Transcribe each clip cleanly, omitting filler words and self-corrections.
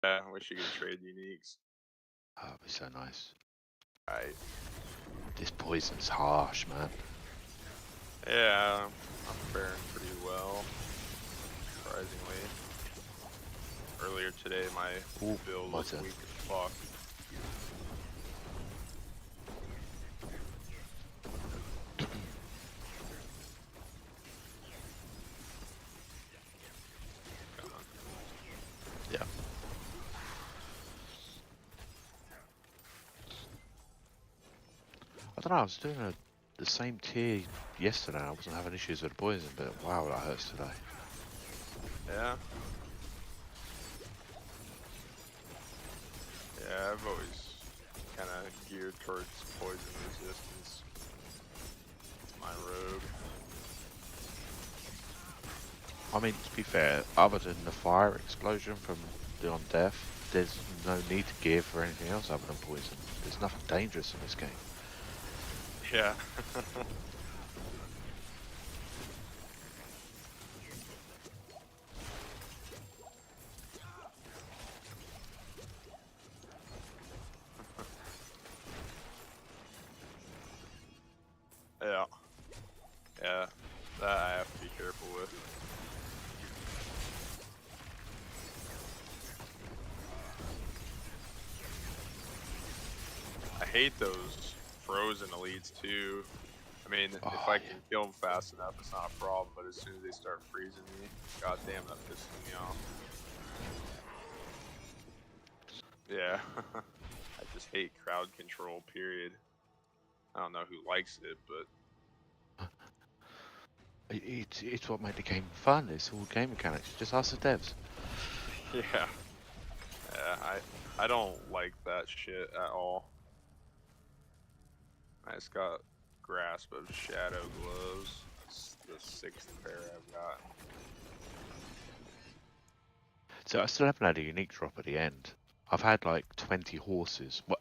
Yeah, I wish you could trade uniques. Oh, that'd be so nice. Right. This poison's harsh, man. Yeah, I'm faring pretty well, surprisingly. Earlier today, my Ooh, build my was turn. weak as fuck. Yeah. I don't know, I was doing the same tier yesterday. I wasn't having issues with the poison, but wow, that hurts today. Yeah. Yeah, I've always kind of geared towards poison resistance. It's my rogue. I mean, to be fair, other than the fire explosion from the on death, there's no need to gear for anything else other than poison. There's nothing dangerous in this game. Yeah. Yeah. Yeah. That I have to be careful with. I hate those frozen elites too. I mean, if Oh, I yeah. can kill them fast enough, it's not a problem. But as soon as they start freezing me, goddamn, that pisses me off. Yeah, I just hate crowd control. Period. I don't know who likes it, but It's what made the game fun. It's all game mechanics. Just ask the devs. yeah, yeah, I don't like that shit at all. I just got grasp of shadow gloves. It's the 6th pair I've got. So I still haven't had a unique drop at the end. I've had like 20 horses. What?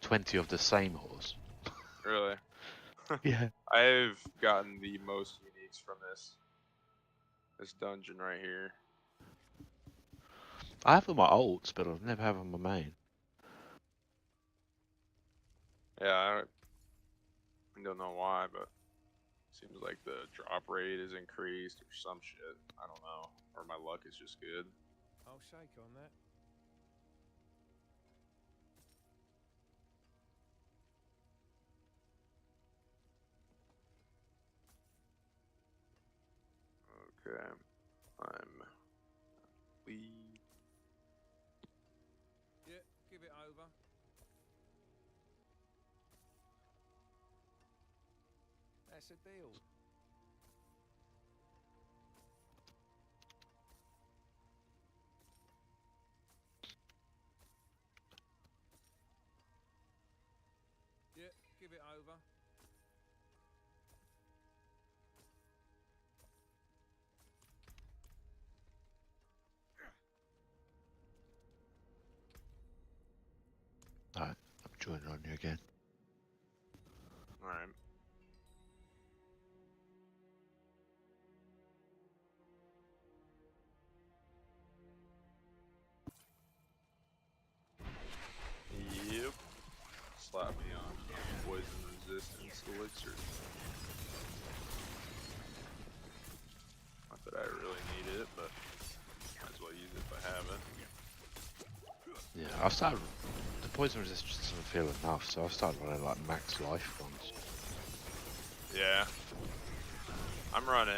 20 of the same horse. Really, Yeah. I've gotten the most uniques from this dungeon right here. I have on my ults, but I've never had on my main. Yeah, I don't know why, but seems like the drop rate is increased or some shit. I don't know. Or my luck is just good. I'll shake on that. Okay. I'm leave. Yeah, give it over. That's a deal. Yeah, give it over. Alright, I'm joining on you again. Alright. Yep. Slap me on poison resistance elixir. Not that I really need it, but might as well use it if I have it. Yeah, I've started. The poison resistance doesn't feel enough, so I've started running like max life ones. Yeah. I'm running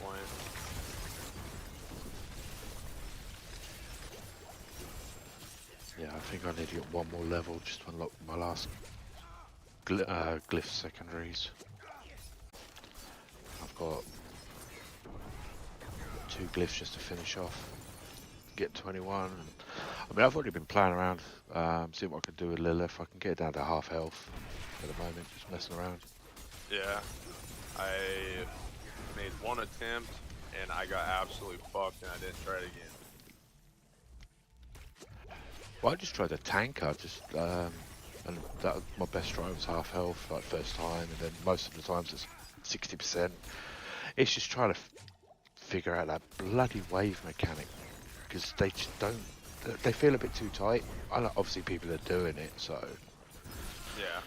point. Yeah, I think I need to get one more level just to unlock my last glyph secondaries. I've got 2 glyphs just to finish off. Get 21. And, I mean, I've already been playing around, seeing what I can do with Lilith. I can get down to half health at the moment, just messing around. Yeah, I made one attempt and I got absolutely fucked, and I didn't try it again. Well, I just tried a tanker, and that my best try was half health, like first time, and then most of the times it's 60%. It's just trying to figure out that bloody wave mechanic, because they just don't. They feel a bit too tight. I know obviously people are doing it, so Yeah.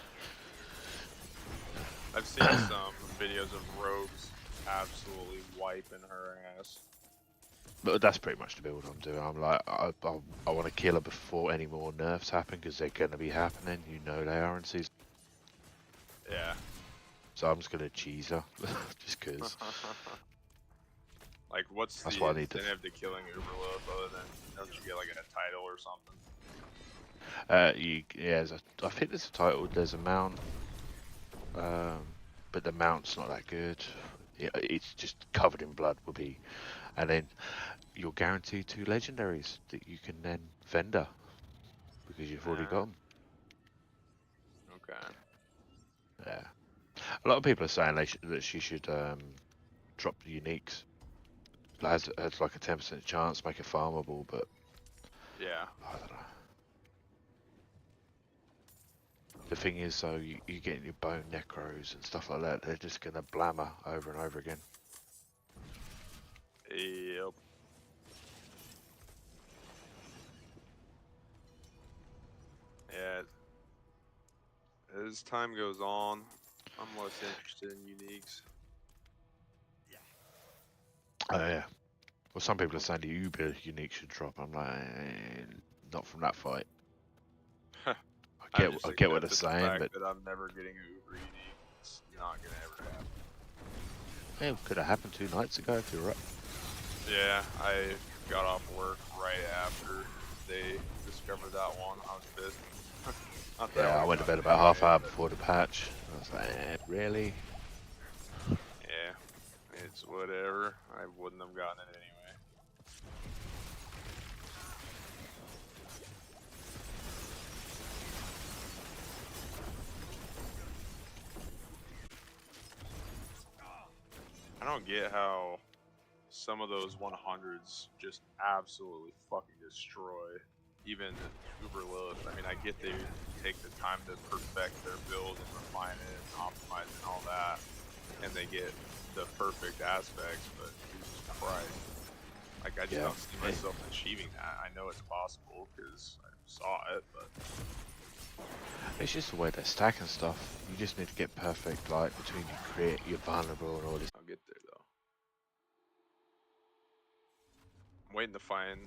I've seen some videos of rogues absolutely wiping her ass. but that's pretty much the build I'm doing. I'm like, I want to kill her before any more nerfs happen, because they're going to be happening. You know they are in season. Yeah. So I'm just going to cheese her, just because. Like, what's That's the why I need to. incentive to killing Uberloaf other than don't you get like a title or something? Yeah, I think there's a title. There's a mount, but the mount's not that good. Yeah, it's just covered in blood. Will be, and then you're guaranteed 2 legendaries that you can then vendor because you've already got them. Okay. Yeah, a lot of people are saying that she should drop the uniques. It has like a 10% chance, make it farmable, but Yeah. I don't know. The thing is, though, you get your bone necros and stuff like that. They're just gonna blammer over and over again. Yep. Yeah. As time goes on, I'm less interested in uniques. Oh yeah. Well, some people are saying the Uber unique should drop. I'm like, not from that fight. I get what they're accepted saying, the fact but that I'm never getting an Uber unique. It's not gonna ever happen. it could have happened 2 nights ago if you're right. Yeah, I got off work right after they discovered that one. I was pissed. Not that Yeah, I would went to have bed gotten about half anyway, hour but before the patch. I was like, really? yeah, it's whatever. I wouldn't have gotten it anyway. I don't get how some of those 100s just absolutely fucking destroy even Uber Lilith. I mean, I get they take the time to perfect their build and refine it and optimize it and all that, and they get the perfect aspects, but Jesus Christ. Like, I just don't see myself achieving that. I know it's possible because I saw it, but It's just the way they're stacking stuff. You just need to get perfect, like, between your crit, your vulnerable, and all this. I'll get there though. I'm waiting to find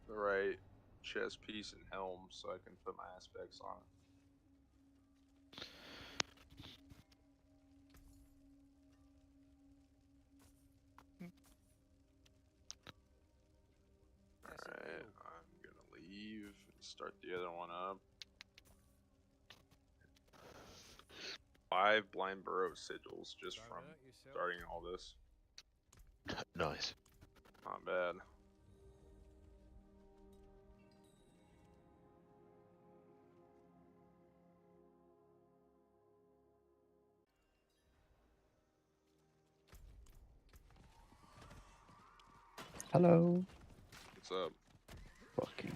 the right chest piece and helm so I can put my aspects on it. Alright, I'm gonna leave and start the other one up. 5 blind burrow sigils just Don't from hurt yourself. starting all this. Nice. Not bad. Hello. What's up? Fucking.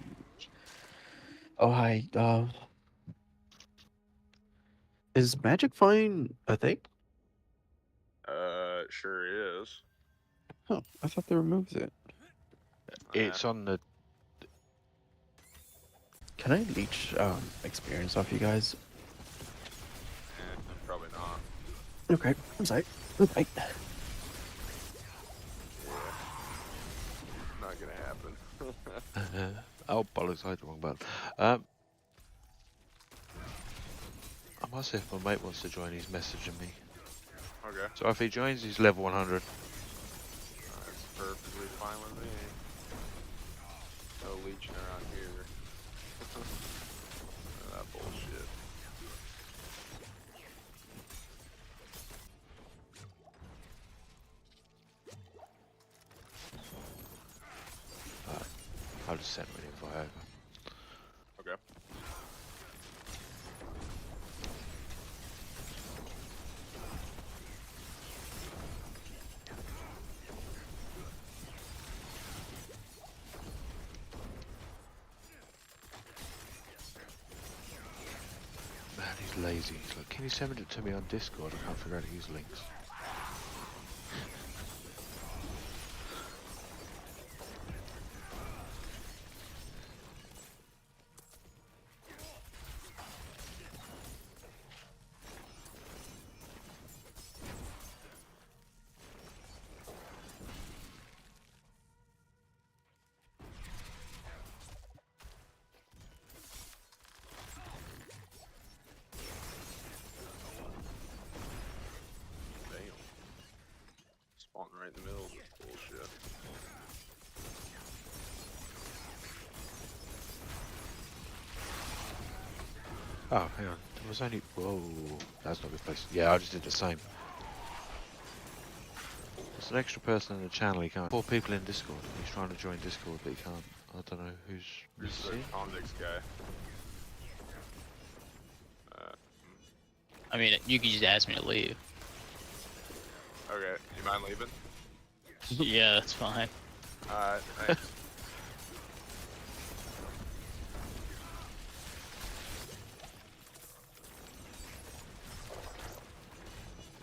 Oh hi. Is Magic Find a thing? It sure is. Huh. I thought they removed it. It's on the. Can I leech experience off you guys? Probably not. Okay. I'm sorry. Okay. Yeah. Not gonna happen. Oh bollocks! I had the wrong button. I must see if my mate wants to join. He's messaging me. Okay. So if he joins, he's level 100. Perfectly fine with me. No leeching around here. None of that bullshit. I'll just send an invite over. Okay. Man, he's lazy. He's like, can you send it to me on Discord? I can't figure out how to use links. Damn. Spawning right in the middle of this bullshit. Oh, hang on. There was only... Whoa. That's not a good place. Yeah, I just did the same. There's an extra person in the channel, he can't. 4 people in Discord. He's trying to join Discord, but he can't. I don't know who's Who's the he? convicts guy? I mean, you could just ask me to leave. Okay, you mind leaving? Yeah, that's fine. Alright, thanks.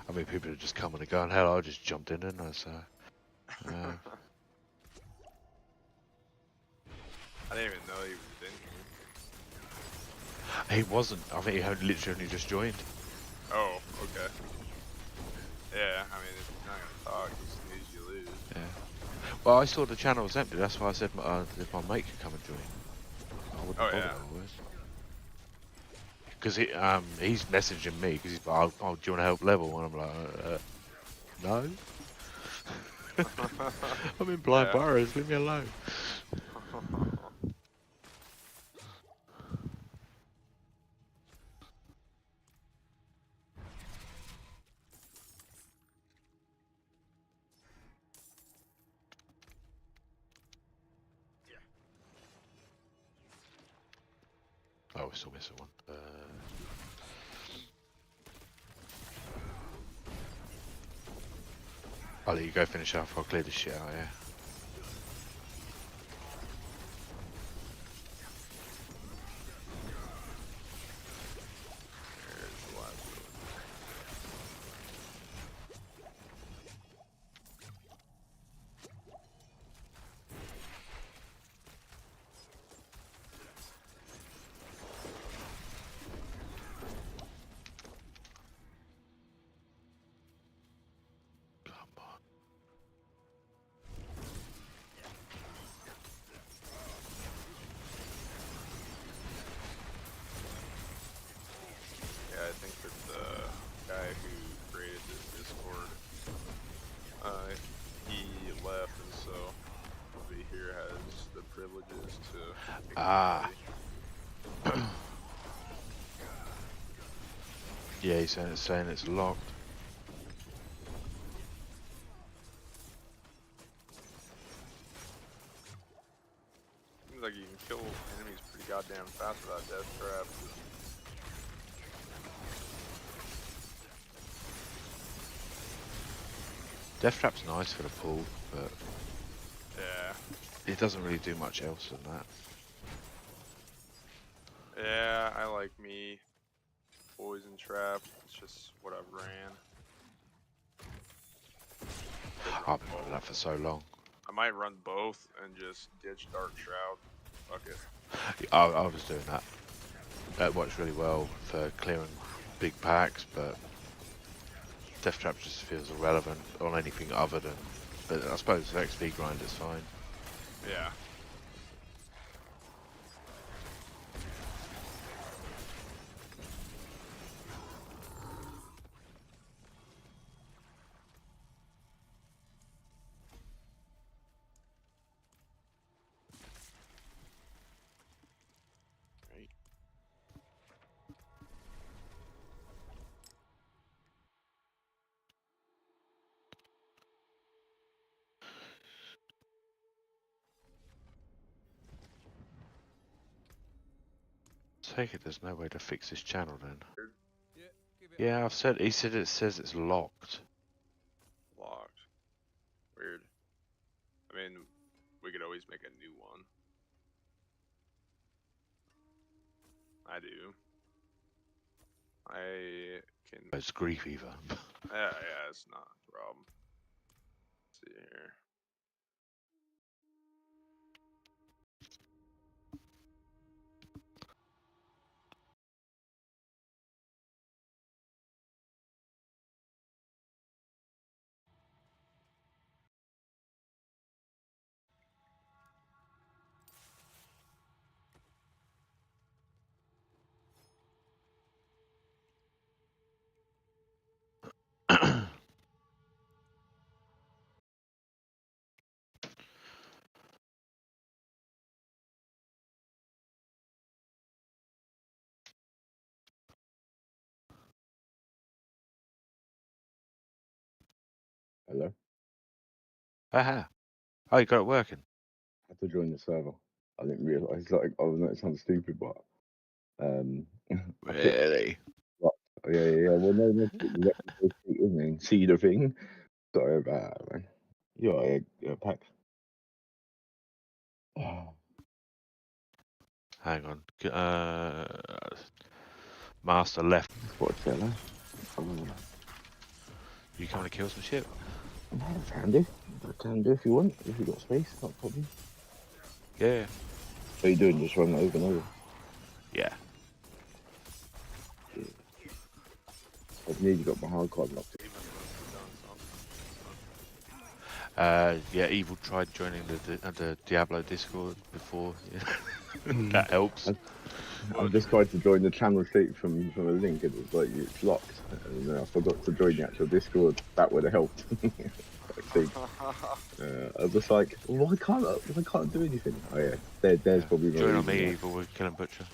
I mean, people are just coming and going. Hell, I just jumped in, didn't I? So, I didn't even know he was in here. he wasn't. I think he had literally only just joined. Oh, okay. Yeah, I mean, if you're not gonna talk, you snooze, you lose. Yeah. Well, I saw the channel was empty. That's why I said if my mate could come and join. I wouldn't Oh, bother yeah. otherwise. Because he's messaging me because he's like, oh, do you want to help level? And I'm like, no. I'm in blind Yeah. burrows. Leave me alone. Oh, we're still missing one. I'll let you go finish off. I'll clear this shit out, yeah. There's the last one. Come on. Yeah, I think that the guy who created this Discord, he left, and so nobody here has the privileges to. Ah. Yeah, he's saying it's locked. Seems like you can kill enemies pretty goddamn fast without death trap. Death Trap's nice for the pool, but Yeah. it doesn't really do much else than that. Yeah, I like me. Poison trap. It's just what I've ran. I've been running that for so long. I might run both and just ditch Dark Shroud. Fuck it. I was doing that. That works really well for clearing big packs, but Death Trap just feels irrelevant on anything other than. But I suppose the XP grind is fine. Yeah. take it there's no way to fix this channel then. Yeah, give it Yeah, I've said. He said it says it's locked. Locked. Weird. I mean, we could always make a new one. I do. I can. It's grief either. Yeah, it's not a problem. Let's see here. Hello. Aha. Oh, you got it working. I had to join the server. I didn't realise. Like, I know it sounds stupid, but I clicked. Really? Like, oh, yeah. Well, no, you have to go straight in and see the thing. Sorry about that, man. Yeah, pack. Hang on. Master left. What's that? You coming to kill some shit? I can do. I can do if you want. If you got space, not a problem. Yeah. What are you doing? Just run over and over. Yeah. I've nearly got my hard card locked. Even must have done something. Yeah. Evil tried joining the Diablo Discord before. That helps. I just tried to join the channel straight from a link, and it's like it's locked. And I forgot to join the actual Discord. That would have helped. I was just like, well, why can't I do anything? Oh yeah, there's probably no Join on reason me, why. Evil. We're killing Butcher.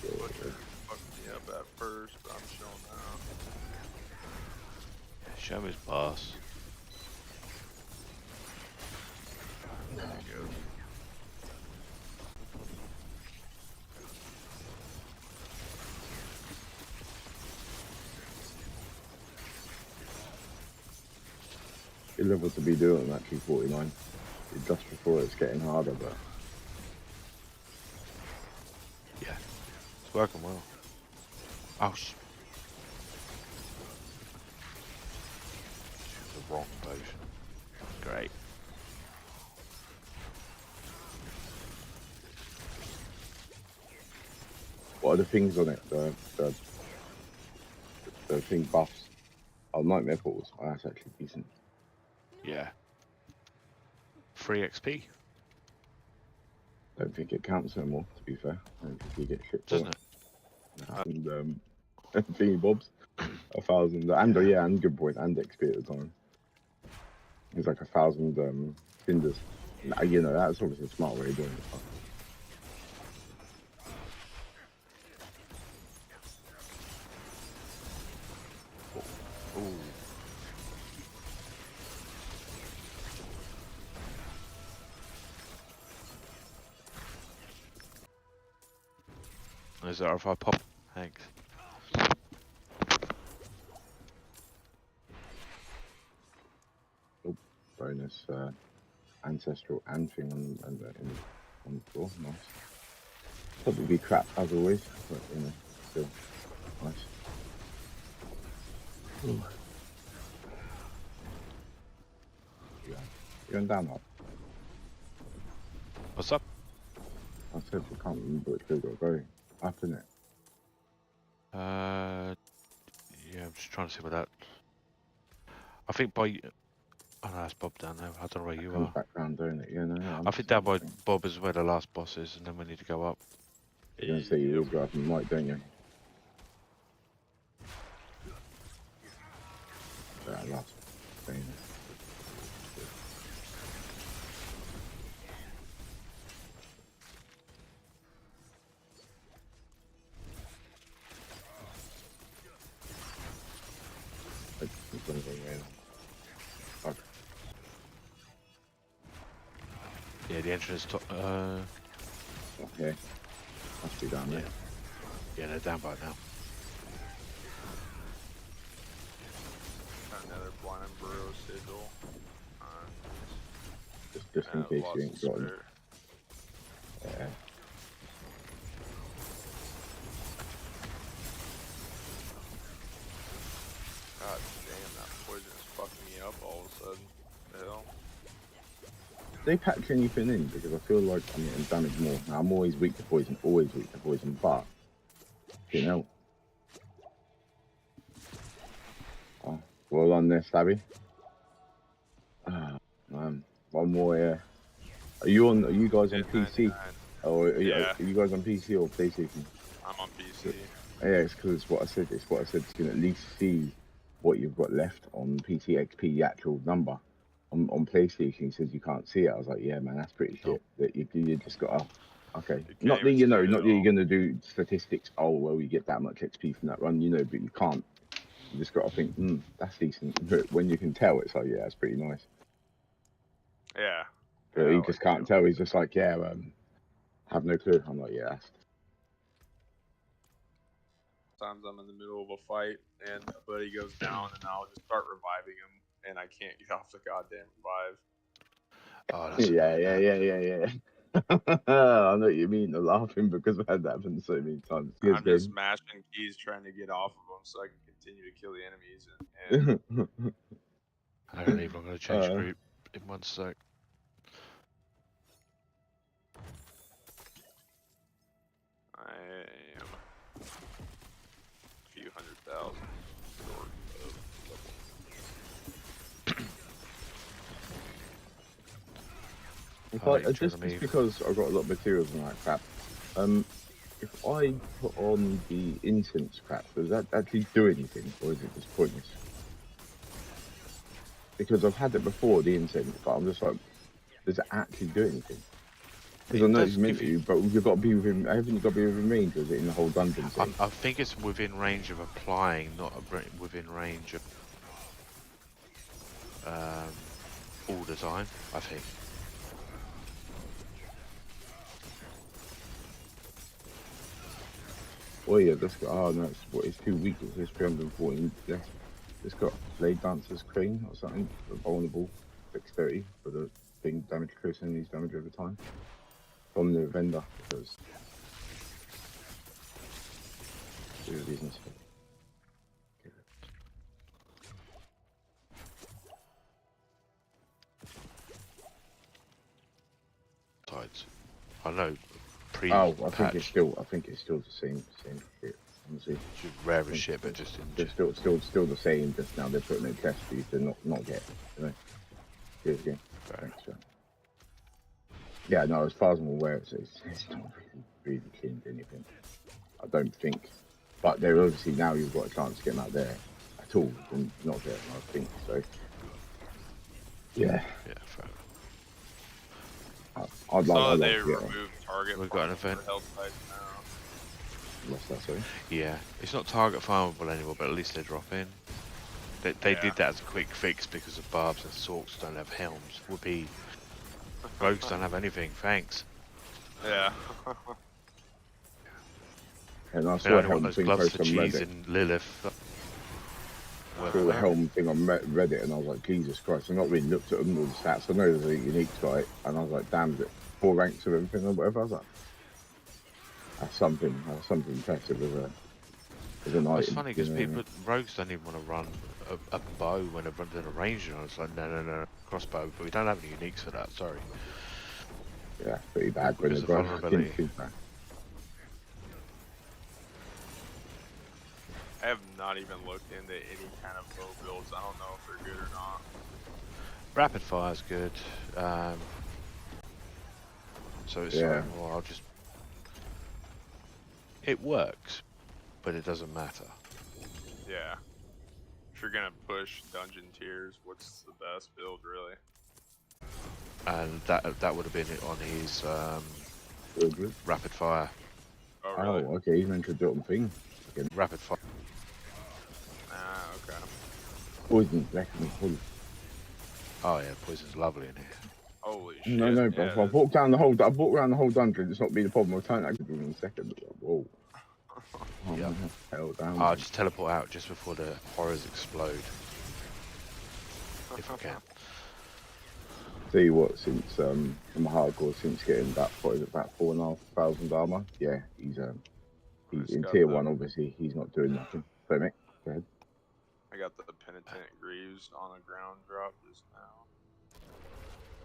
Butcher fucked me up at first, but I'm chilling now. Show him his boss. There you go. Good level to be doing actually 49. Just before it's getting harder, but Yeah. It's working well. Oh, the wrong potion. Great. what are the things on it? The thing buffs. Oh, nightmare portals. Oh, that's actually decent. Yeah. Free XP, Don't think it counts no more. To be fair, I don't think you get shit for doesn't it. it? And thingy bobs, 1,000. And yeah, and good point. And XP at the time. It's like 1,000 cinders. You know, that's obviously a smart way of doing it. But Is that if I pop? Thanks. bonus ancestral and thing on the floor. Nice. Probably be crap as always, but you know, still nice. Ooh. Yeah. You're going down up. What's up? I said I can't remember which way got to go. Up in it. Yeah, I'm just trying to see what that. I think by. Oh no, that's Bob down there. I don't know where you Comes are. back round doing it. Yeah, no. I think down by Bob is where the last boss is, and then we need to go up. You're gonna say you always go up and right, don't you? That last thing. It's gonna go away. Fuck. Yeah, the entrance. Okay. Must be down there. Yeah, they're down by now. Another blind burrow sigil. Just in case Lost you ain't the got them. spirit. Yeah. God damn, that poison is fucking me up all of a sudden. The hell? They patch anything in because I feel like I'm getting damaged more. Now, I'm always weak to poison, but you know. Oh, well done there, Stabby. Ah, man, one more. Yeah. Are you guys on PC? 1099. Or Yeah. are you guys on PC or PlayStation? I'm on PC. Yeah, it's because it's what I said. It's what I said. You can at least see what you've got left on PC XP, the actual number. On PlayStation, he says you can't see it. I was like, yeah, man, that's pretty shit. That you just got okay. You can't Not that even see it not at that you're all. gonna do statistics. Oh well, you get that much XP from that run, but you can't. You just got to think, that's decent. But when you can tell, it's like, yeah, that's pretty nice. Yeah. But Yeah, he I just like can't tell. He's just like, yeah, have no clue. I'm like, yeah, that's Sometimes I'm in the middle of a fight and a buddy goes down and I'll just start reviving him and I can't get off the goddamn revive. Oh, that's yeah. I know what you mean. I'm laughing because I've had that happen so many times. Good I'm just game. mashing keys trying to get off of them so I can continue to kill the enemies and I don't even. I'm going to change group in 1 sec. I am a few 100,000 short of If Oh, I, you're just trying to because I've got a lot of materials and that crap, if I put on the incense crap, does that actually do anything, or is it just pointless? Because I've had it before, the incense, but I'm just like, does it actually do anything? Because I know it's meant to, but you've got to be within. Haven't you got to be within range, or is it in the whole dungeon thing? I think it's within range of applying, not within range of all the time, I think. Oh yeah, that's got. Oh no, it's 2 weeks. It says 314. Yes, it's got Blade Dancer's Crane or something. Vulnerable dexterity for the thing damage increase enemies damage over time from the vendor because. Reasons. Tides. I know. Oh, I Patch, think it's still the same shit. Honestly, just rare as shit, but just in. Just still the same. Just now they're putting a test for you to not get. You know. Cheers again. Thanks, John. Yeah, no. As far as I'm aware, it's not really changed anything. I don't think. But they're obviously now you've got a chance to get them out there at all and not get them. I think so. Yeah. Yeah, fair enough. I'd saw like they to get removed target We've got an farming event. for health types now. What's that, sorry? Yeah, it's not target farmable anymore, but at least they drop in. They Yeah. did that as a quick fix because the barbs and sorks don't have helms. Whoopee. Rogues don't have anything, thanks. Yeah. And I They saw a only want helm those thing gloves post for on cheese Reddit. and Lilith. I saw the helm thing on Reddit and I was like, Jesus Christ, I've not really looked at them all the stats. I know there's a unique site and I was like, damn, is it 4 ranks of everything or whatever? I was like, that's something impressive as an Well, item. it's funny because you know what I mean? rogues don't even want to run a bow when they're running a range, and I was like, no, crossbow, but we don't have any uniques for that, sorry. Yeah, pretty bad when Because they're of vulnerability. too bad. I have not even looked into any kind of bow builds. I don't know if they're good or not. Rapid fire's good. So it's Yeah. like, well, I'll just. It works, but it doesn't matter. Yeah. If you're gonna push dungeon tiers, what's the best build, really? And that would have been it on his Good. rapid fire. Oh, really? Oh, okay, he's meant to do it on thing. Rapid fire. Ah, okay. Poison, definitely poison. Oh yeah, poison's lovely in here. Holy shit. No, but yeah, I've walked around the whole dungeon. It's not been a problem. I'll turn that in a second. But whoa. Oh, Yep. man, hell down. I'll just teleport out just before the horrors explode. If I can. Tell you what, since I'm hardcore, since getting that, what is it, about 4,500 armor? Yeah, he's Just in got tier the- 1, obviously, he's not doing nothing. So, mate, go ahead. I got the Penitent Greaves on a ground drop just now.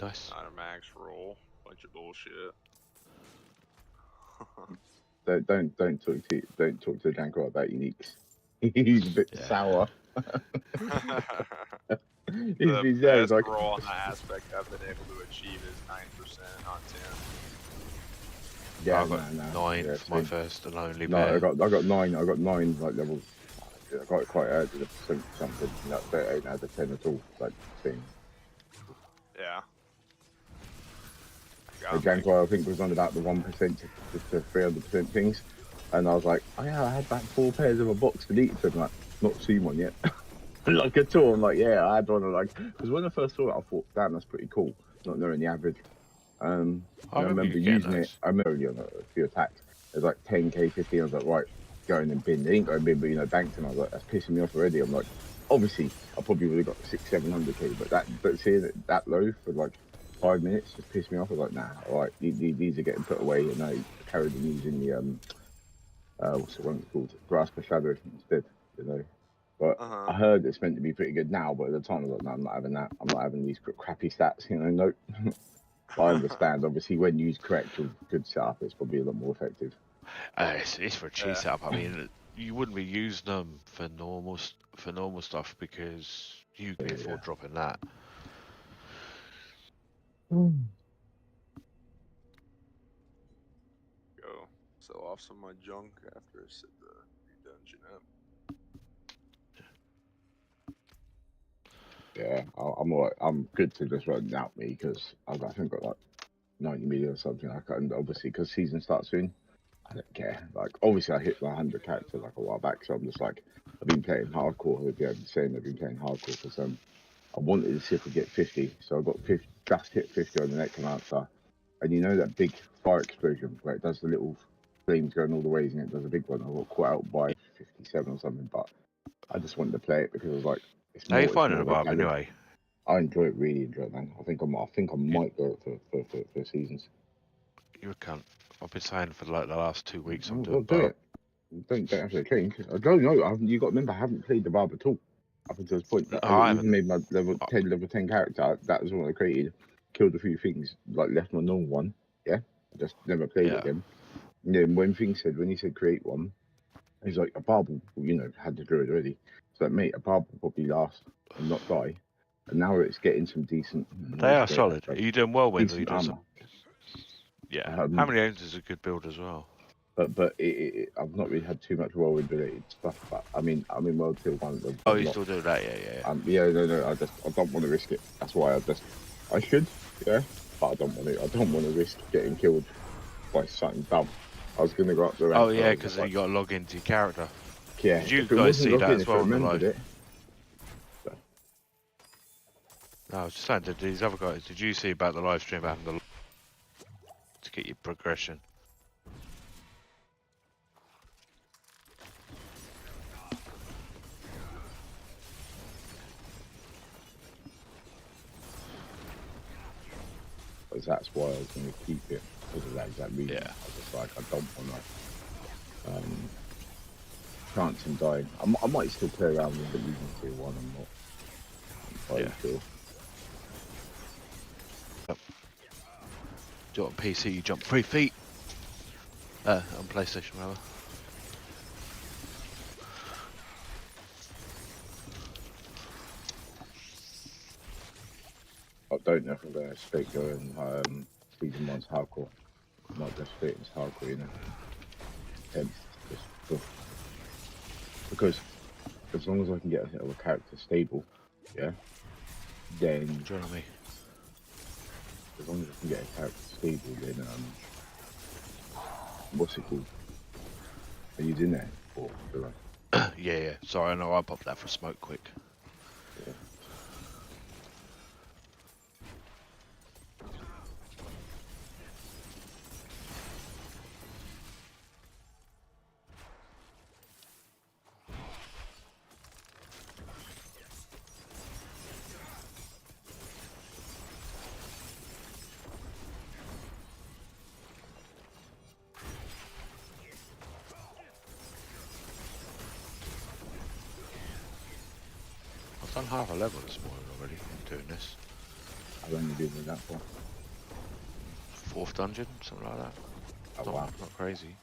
Nice. Not a max roll. Bunch of bullshit. Don't talk to Janko about uniques. He's a bit Yeah. sour. The He's best like, roll on that aspect I've been able to achieve is 9%, not 10. yeah, I got 9 yeah, for my same. first and only No, pair. I got 9. I got 9 like levels. I got it quite early, the 70 something. No, 8 out of 10 at all. Like thing. Yeah. The Janko I think was on about the 1% to 300% things, and I was like, oh yeah, I had about 4 pairs of a box deleted. So I'm like, not seen one yet. Like at all. I'm like, yeah, I had one. Like, because when I first saw it, I thought, damn, that's pretty cool. Not knowing the average. And I remember you using getting it. I remember only on a few attacks. It was like 10k, 15. I was like, right, going in bin. They ain't going bin, but you know, banked. And I was like, that's pissing me off already. I'm like, obviously, I probably would have got 600-700k, but seeing it that low for like 5 minutes just pissed me off. I was like, nah, all right, these are getting put away, and I carried them using the what's the one called, Grasp of Shadow instead, you know. But I heard it's meant to be pretty good now, but at the time I was like, no, I'm not having that. I'm not having these crappy stats, you know. Nope. But I understand, obviously, when used correct with good setup, it's probably a lot more effective. It's for a cheat setup. I mean, you wouldn't be using them for normal stuff because you can afford dropping that. Go sell off some of my junk after I set the new dungeon up. Yeah, I'm all right. I'm good to just run out me because I think I've got like 90 million or something. I can obviously because season starts soon. I don't care. Like obviously I hit my 100 character like a while back, so I'm just like I've been playing hardcore. I've been saying I've been playing hardcore because I wanted to see if I get 50, so I got 50, just hit 50 on the necromancer, and you know that big fire explosion where it does the little flames going all the ways and it does a big one. I got caught out by 57 or something, but I just wanted to play it because I was like, it's How are you more finding of the a barb challenge. anyway? I really enjoy it, man. I think I might go for seasons. You're a cunt. I've been saying for like the last 2 weeks I'm Well, doing do barb. it. Don't have to change. I don't know. You got to remember, I haven't played the barb at all up until this point. No, I I even haven't. made my level 10 character. That was what I created. Killed a few things, like left my normal one. Yeah, I just never played it again. And then when he said create one, he's like, a barb will, you know, had the druid already. So like, mate, a barb will probably last and not die. And now it's getting some decent. They are solid. Are you doing whirlwinds or are you Decent doing armor. Yeah. How many owns is a good build as well? But I've not really had too much whirlwind related stuff. But I'm in World Tier 1. Oh, you still do that? Yeah. Yeah, no. I don't want to risk it. That's why I should, yeah. But I don't want to. I don't want to risk getting killed by something dumb. I was gonna go up the rank. Oh yeah, because you got to log into your character. Yeah. Did you If it guys wasn't see logged that in, as if I well on the remembered live? it. So. No, I was just saying to these other guys. Did you see about the live stream having to get your progression? That's why I was going to keep it because of that exact reason. Yeah. I was just like, I don't want to chance and dying. I might still play around with it using tier 1. I'm not entirely sure. Yep. Do it on PC, you jump 3 feet. On PlayStation, rather. I don't know if I'm going to straight go in season 1's hardcore. Not just straight into hardcore, you know. Because as long as I can get a character stable, yeah, then Join me. as long as I can get a character stable, then what's it called? Are you in there? Or Yeah. Sorry, I know I popped that for smoke quick. Yeah. done half a level this morning already doing this. I've only been with that for. 4th dungeon, something like that. Oh wow. Not crazy.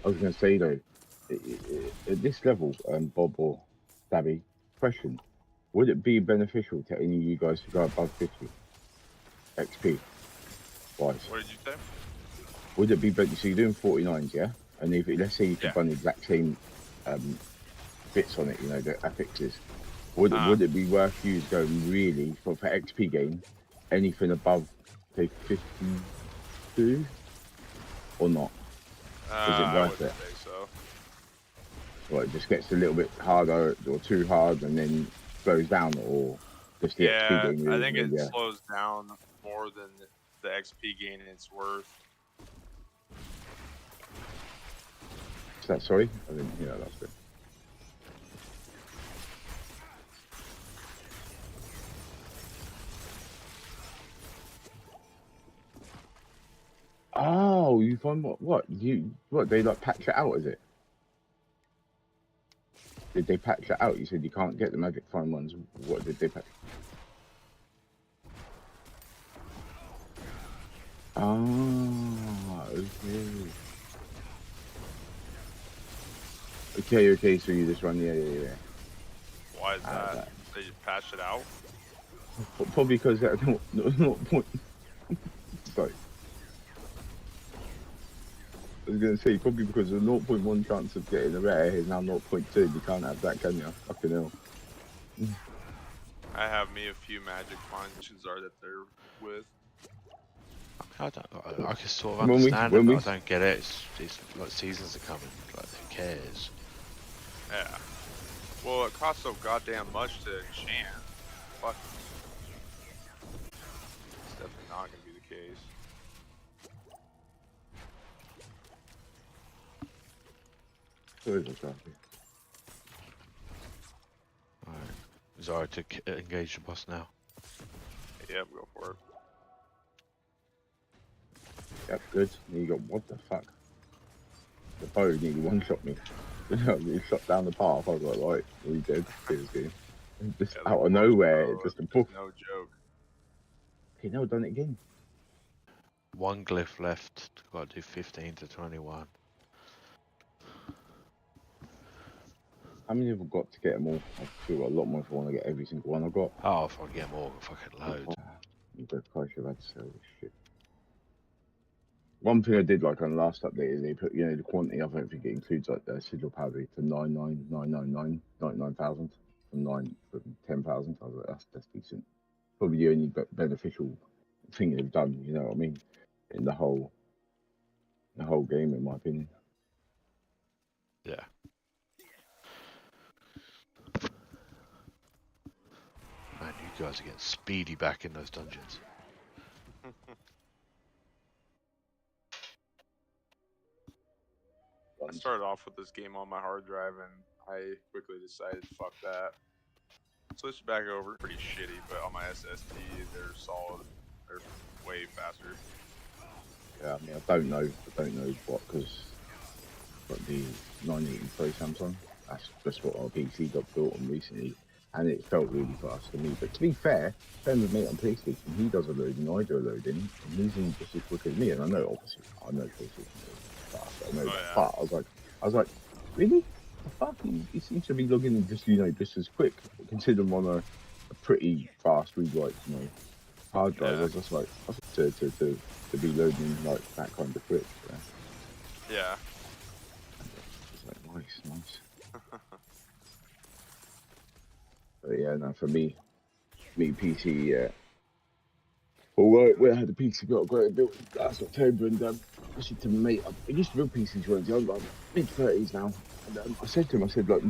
I was going to say though, at this level, Bob or Stabby, question: would it be beneficial to any of you guys to go above 50 XP wise? What did you say? Would it be better? So you're doing 49s, yeah? And if let's say you could run the exact same bits on it, you know, the affixes. Would it be worth you going really for XP gain, anything above say 52 or not? Is it worth it? Say so. Well, it just gets a little bit harder or too hard and then slows down, or just the XP gain really, I think it slows down more than the XP gain it's worth. Is that sorry? I didn't hear that last bit. Oh, you find what they like patch it out, is it? Did they patch it out? You said you can't get the magic find ones. What did they patch? Ah, okay. Okay, so you just run, yeah. Why is that? They just patched it out? Probably because that's not point. Sorry. I was going to say, probably because the 0.1 chance of getting a rare is now 0.2. You can't have that, can you? Fucking hell. I have me a few magic functions are that they're with. I can sort of understand it, but I don't get it. It's like seasons are coming. Like, who cares? Yeah. Well, it costs so goddamn much to enchant. Fuck. It's definitely not gonna be the case. Alright. Zara to engage the boss now. Yep, go for it. Yep, good. You got, what the fuck? The bow nearly one-shot me. He shot down the path. I was like, right, are you dead? Seriously. Just out of nowhere, just a poof. No joke. He never done it again. 1 glyph left. Got to do 15 to 21. How many have I got to get them all? I've still got a lot more if I want to get every single one I've got. Oh, if I get more, fucking loads. The price you've had to sell this shit. One thing I did like on the last update is they put, you know, the quantity. I don't think it includes like the sigil powder to 99,000 from 10,000. I was like, that's decent. Probably the only beneficial thing they've done. You know what I mean? In the whole game, in my opinion. Yeah. Man, you guys are getting speedy back in those dungeons. I started off with this game on my hard drive and I quickly decided, fuck that. Switched back over, pretty shitty, but on my SSD, they're solid. They're way faster. Yeah, I mean, I don't know what, because got the 983 Samsung. That's just what our PC got built on recently, and it felt really fast to me. But to be fair, same with me on PlayStation. He does a loading, I do a loading, and he's in just as quick as me. And I know, obviously, PlayStation is fast. I know that, but I was like, really? The fuck? He seems to be logging in just, you know, just as quick. Considering on a pretty fast read-write, you know, hard drive. I was just like, to be loading like that kind of quick. Yeah. It's like nice. But yeah, no, for me PC, yeah. Well, we had the PC got built last October, and actually to mate, I used to build PCs when I was young, I'm mid-30s now. And I said to him, like,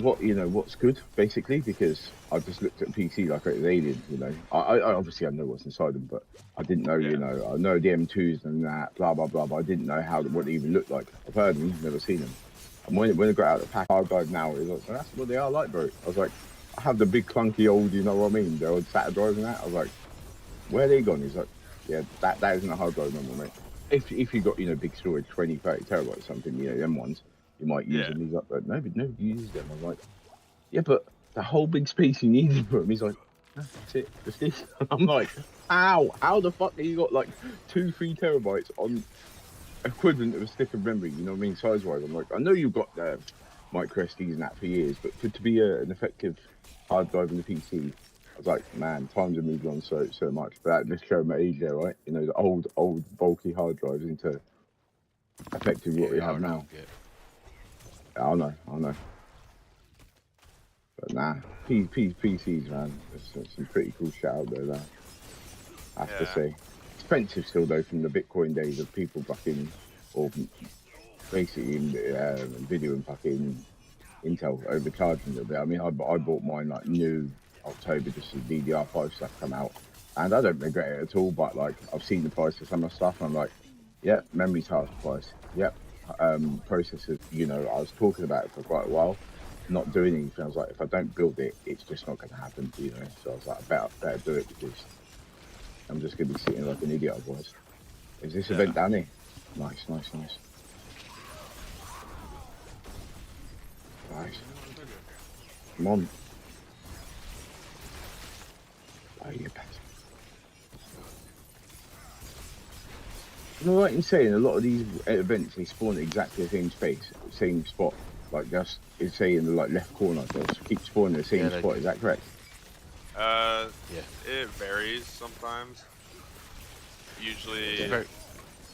what's good, basically, because I just looked at PC like it was alien, you know. I obviously I know what's inside them, but I didn't know, you know, I know the M2s and that, blah blah blah, but I didn't know what they even looked like. I've heard them, never seen them. And when I got out of the pack, hard drive now, it was like, well, that's what they are like, bro. I was like, I have the big clunky old, you know what I mean, the old SATA drives and that. I was like, where are they gone? He's like, yeah, that isn't a hard drive number, mate. If you got, you know, big storage, 20, 30 terabytes or something, you know, them ones, you might use them. He's like, but nobody uses them. I'm like, yeah, but the whole big space you needed for him. He's like, "No, that's it, just this." I'm like, how the fuck have you got like 2-3 terabytes on equivalent of a stick of memory? You know what I mean, size wise. I'm like, I know you've got micro SDs and that for years, but to be an effective hard drive in the PC, I was like, man, times have moved on so much. But that just showed my age there, right? You know, the old bulky hard drives into effectively what we have now. I know. But nah, PCs, man. There's some pretty cool shit out there, though. I have to say. Expensive still, though, from the Bitcoin days of people fucking, or basically video and fucking Intel overcharging a little bit. I mean, I bought mine like new October, just as DDR5 stuff come out. And I don't regret it at all, but like, I've seen the price of some of the stuff, and I'm like, yeah, memory's half the price. Yep. Processors, you know, I was talking about it for quite a while, not doing anything. I was like, if I don't build it, it's just not going to happen, you know. So I was like, I better do it, because I'm just going to be sitting like an idiot otherwise. Is this event down here? Nice. Nice. Come on. Oh, you bastard. Am I right in saying a lot of these events, they spawn at exactly the same space, same spot? Like, just, it's say in the like left corner, they'll keep spawning the same spot, is that correct? Yeah. It varies sometimes. Usually,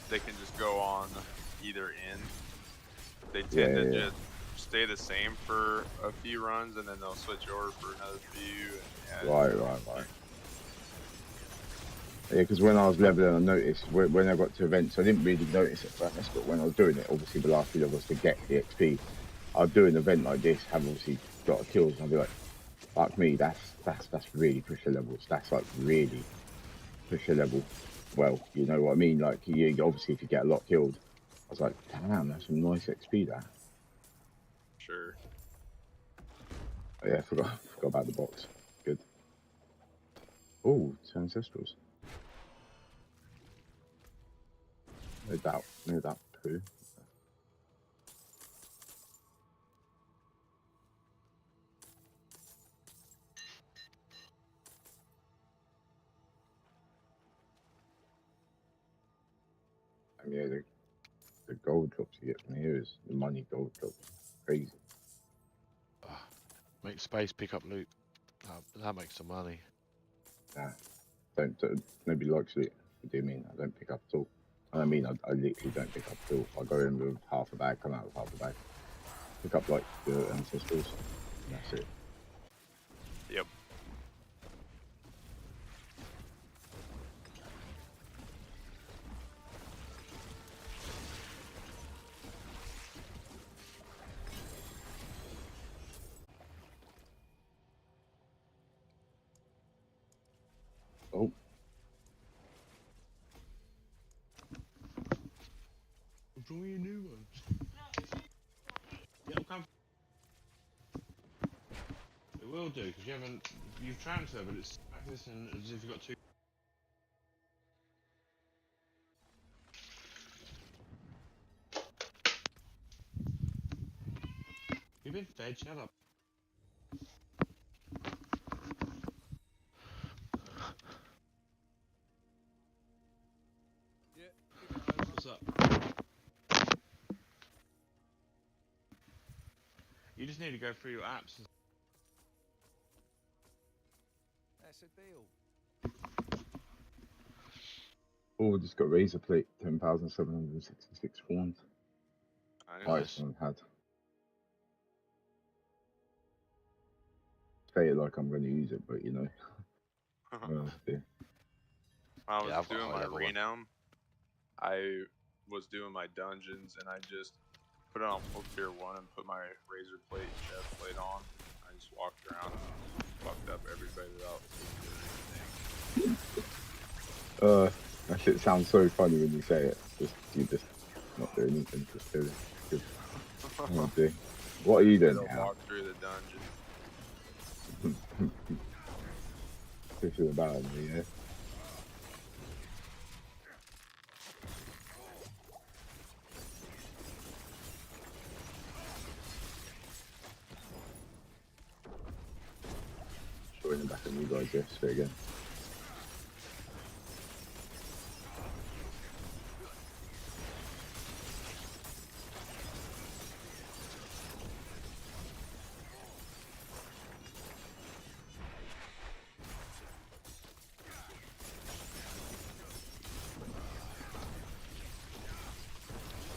they can just go on either end. They tend to just stay the same for a few runs, and then they'll switch over for another few. And, Right. Yeah, because when I was leveling, I noticed when I got to events, I didn't really notice it first, but when I was doing it, obviously the last few levels to get the XP, I'd do an event like this, have obviously got a kills, and I'd be like, fuck me, that's really pusher levels. That's like really pusher level. Well, you know what I mean? Like, you obviously if you get a lot killed, I was like, damn, that's some nice XP there. sure. Oh, yeah, forgot about the box. Good. Oh, it's ancestrals. No doubt, poo. And yeah, the gold drops you get from here is the money gold drops. Crazy. Make space, pick up loot. That makes some money. Nah, don't nobody likes it. What do you mean? I don't pick up at all. I mean, I literally don't pick up at all. I go in with half a bag, come out with half a bag. Pick up like the ancestrals. That's it. Yep. Oh, Draw you new ones. Yeah, it'll come. It will do, because you've transferred, but it's acting as if you've got two. You've been fed, shut up. Yeah, give it over. What's up? You just need to go through your apps. That's a deal. oh, just got razor plate. 10,766 forms. Nice. I've had. Say it like I'm going to use it, but you know. Yeah. I was Yeah, I've got doing high my level one. renown. I was doing my dungeons, and I just put it on full tier 1 and put my razor plate and chest plate on. I just walked around and fucked up everybody without doing anything. That shit sounds so funny when you say it. You just not doing anything, just doing it. Good. Oh, dear. What are you doing Gotta now? walk through the dungeon. Fishing about me, yeah. back on you guys, yes, straight again.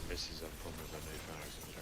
Misses up on with a new barracks and Die.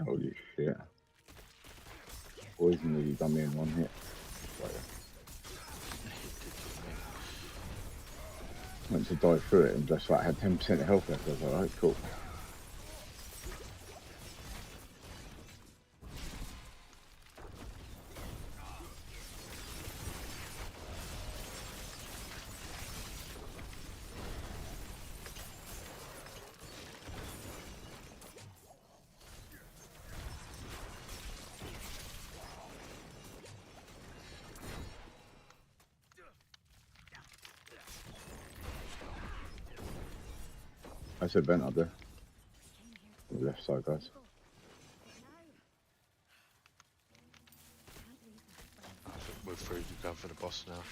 Holy shit. Poison really done me in one hit. Went to dive through it and just like had 10% health left. I was like, alright, cool. I said vent up there. On the left side, guys. I think we're through. We're going for the boss now.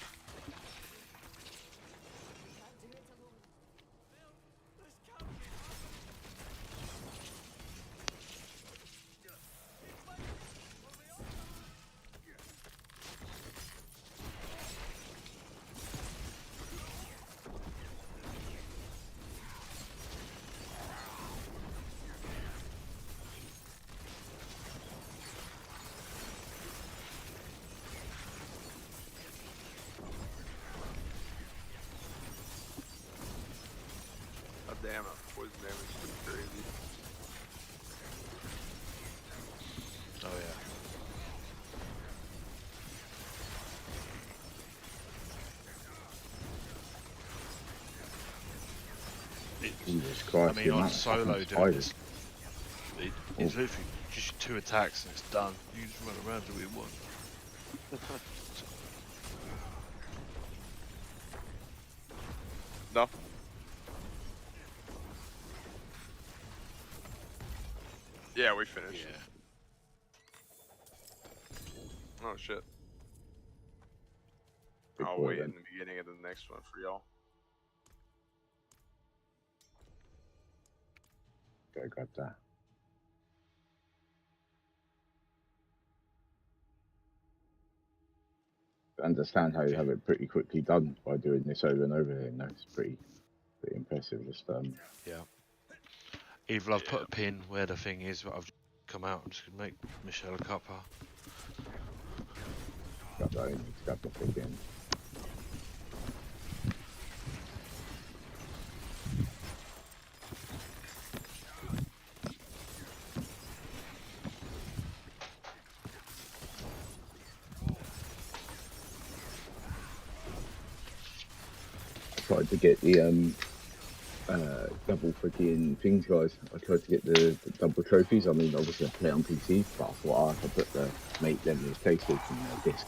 God damn it, poison damage is crazy. Oh yeah. Jesus Christ. I mean, the on amount of solo fucking doing this, spiders. it's literally just 2 attacks and it's done. You just run around do what you want. Nothing. Yeah, we finished. Yeah. Oh shit. Big I'll boy wait then. in the beginning of the next one for y'all. Okay, got that. I understand how you have it pretty quickly done by doing this over and over again. That's pretty impressive. Just Yeah. Either I've put a pin where the thing is, but I've come out. I'm just gonna make Michelle a cuppa. grab that in, grab the thing again. Tried to get the double freaking things, guys. I tried to get the double trophies. I mean, obviously I play on PC, but I thought I could put the make them the PlayStation disc.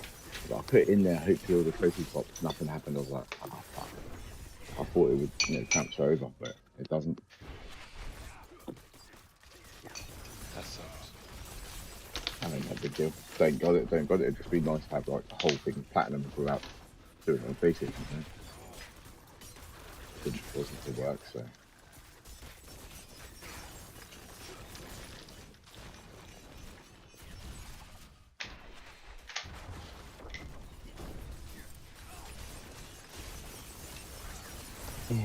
But I put it in there, hopefully all the trophies popped. Nothing happened. I was like, oh fuck. I thought it would, transfer over, but it doesn't. not a big deal. Don't got it. It'd just be nice to have like the whole thing platinum without doing it on PlayStation. You know? It just wasn't to work, so. Oh,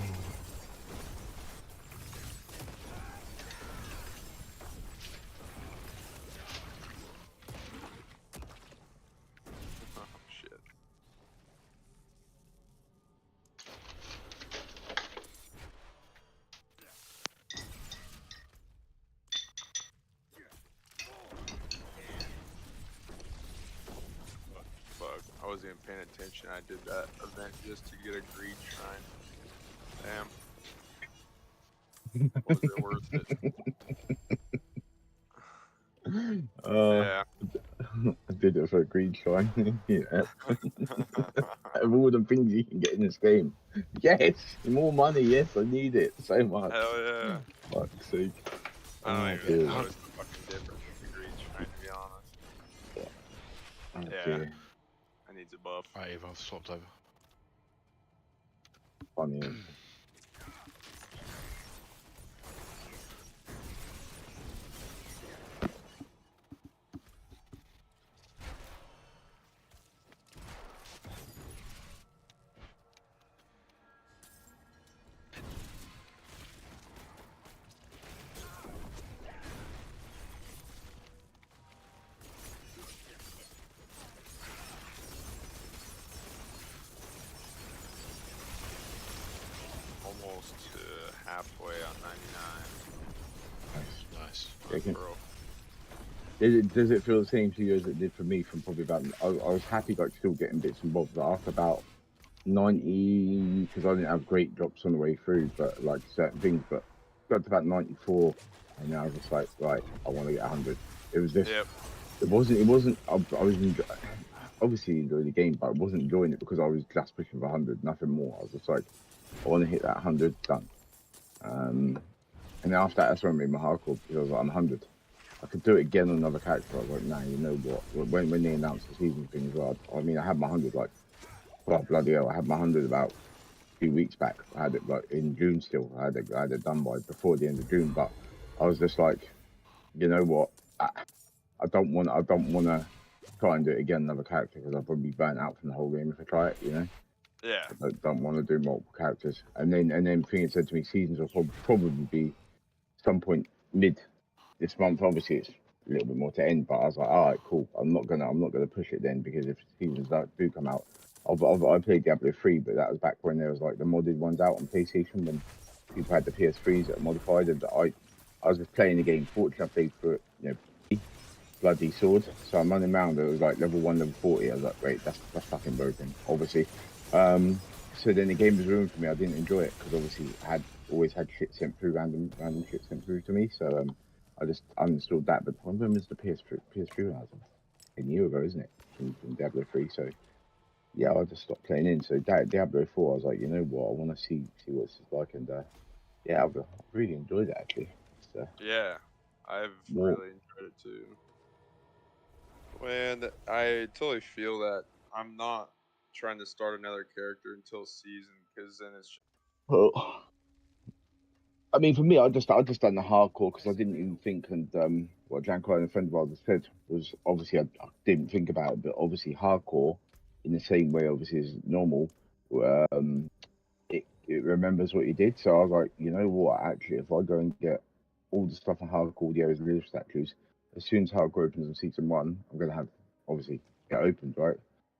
shit. Fuck, I wasn't even paying attention. I did that event just to get a greed shrine. Damn. Was it worth it? Yeah. I did it for a green shrine. Yeah. Of all the things you can get in this game. Yes, more money. Yes, I need it so much. Hell yeah. Fuck's sake. I don't Oh, even dear. notice the fucking difference with the greed shrine, to be honest. Oh, Yeah. dear. I need a buff. Right, I've swapped over. Funny. Almost to halfway on 99. Nice. Okay. Bro. Does it feel the same to you as it did for me from probably about, I was happy like still getting bits and bobs, but after about 90, because I didn't have great drops on the way through, but like certain things, but got to about 94, and then I was just like, right, I want to get 100. It was this, Yep. it wasn't, I was obviously enjoying the game, but I wasn't enjoying it because I was just pushing for 100, nothing more. I was just like, I want to hit that 100, done. And then after that, that's when I made my hardcore, because I was like, I'm 100. I could do it again on another character. I was like, nah, you know what? When they announced the season thing as well, I mean, I had my 100 like, well, bloody hell, I had my 100 about a few weeks back. I had it like in June still. I had it done by before the end of June, but I was just like, you know what? I don't want to try and do it again another character because I'll probably be burnt out from the whole game if I try it. You know. Yeah. I don't want to do multiple characters. And then Thing said to me, seasons will probably be some point mid this month. Obviously, it's a little bit more to end, but I was like, all right, cool. I'm not gonna push it then because if seasons do come out, I played Diablo 3, but that was back when there was like the modded ones out on PlayStation when people had the PS3s that are modified, and I was just playing the game. Fortunately, I played for it, you know, bloody sword. So I'm running around. It was like level 1, level 40. I was like, wait, that's fucking broken, obviously. So then the game was ruined for me. I didn't enjoy it because obviously I always had shit sent through, random shit sent through to me. So I just uninstalled that. But when was the PS3 when I was 10 years ago, isn't it? From Diablo 3. So yeah, I just stopped playing in. So Diablo 4, I was like, you know what? I want to see what it's like, and yeah, I've really enjoyed it actually. It's, Yeah. I've more, really enjoyed it too. And I totally feel that I'm not trying to start another character until season because then it's just, well, I mean, for me, I just done the hardcore because I didn't even think, and what Janko and a friend of ours had said was obviously I didn't think about it, but obviously hardcore, in the same way, obviously as normal, um, it remembers what you did. So I was like, you know what? Actually, if I go and get all the stuff on hardcore, the areas of religious statues, as soon as hardcore opens in season 1, I'm gonna have obviously it opened, right?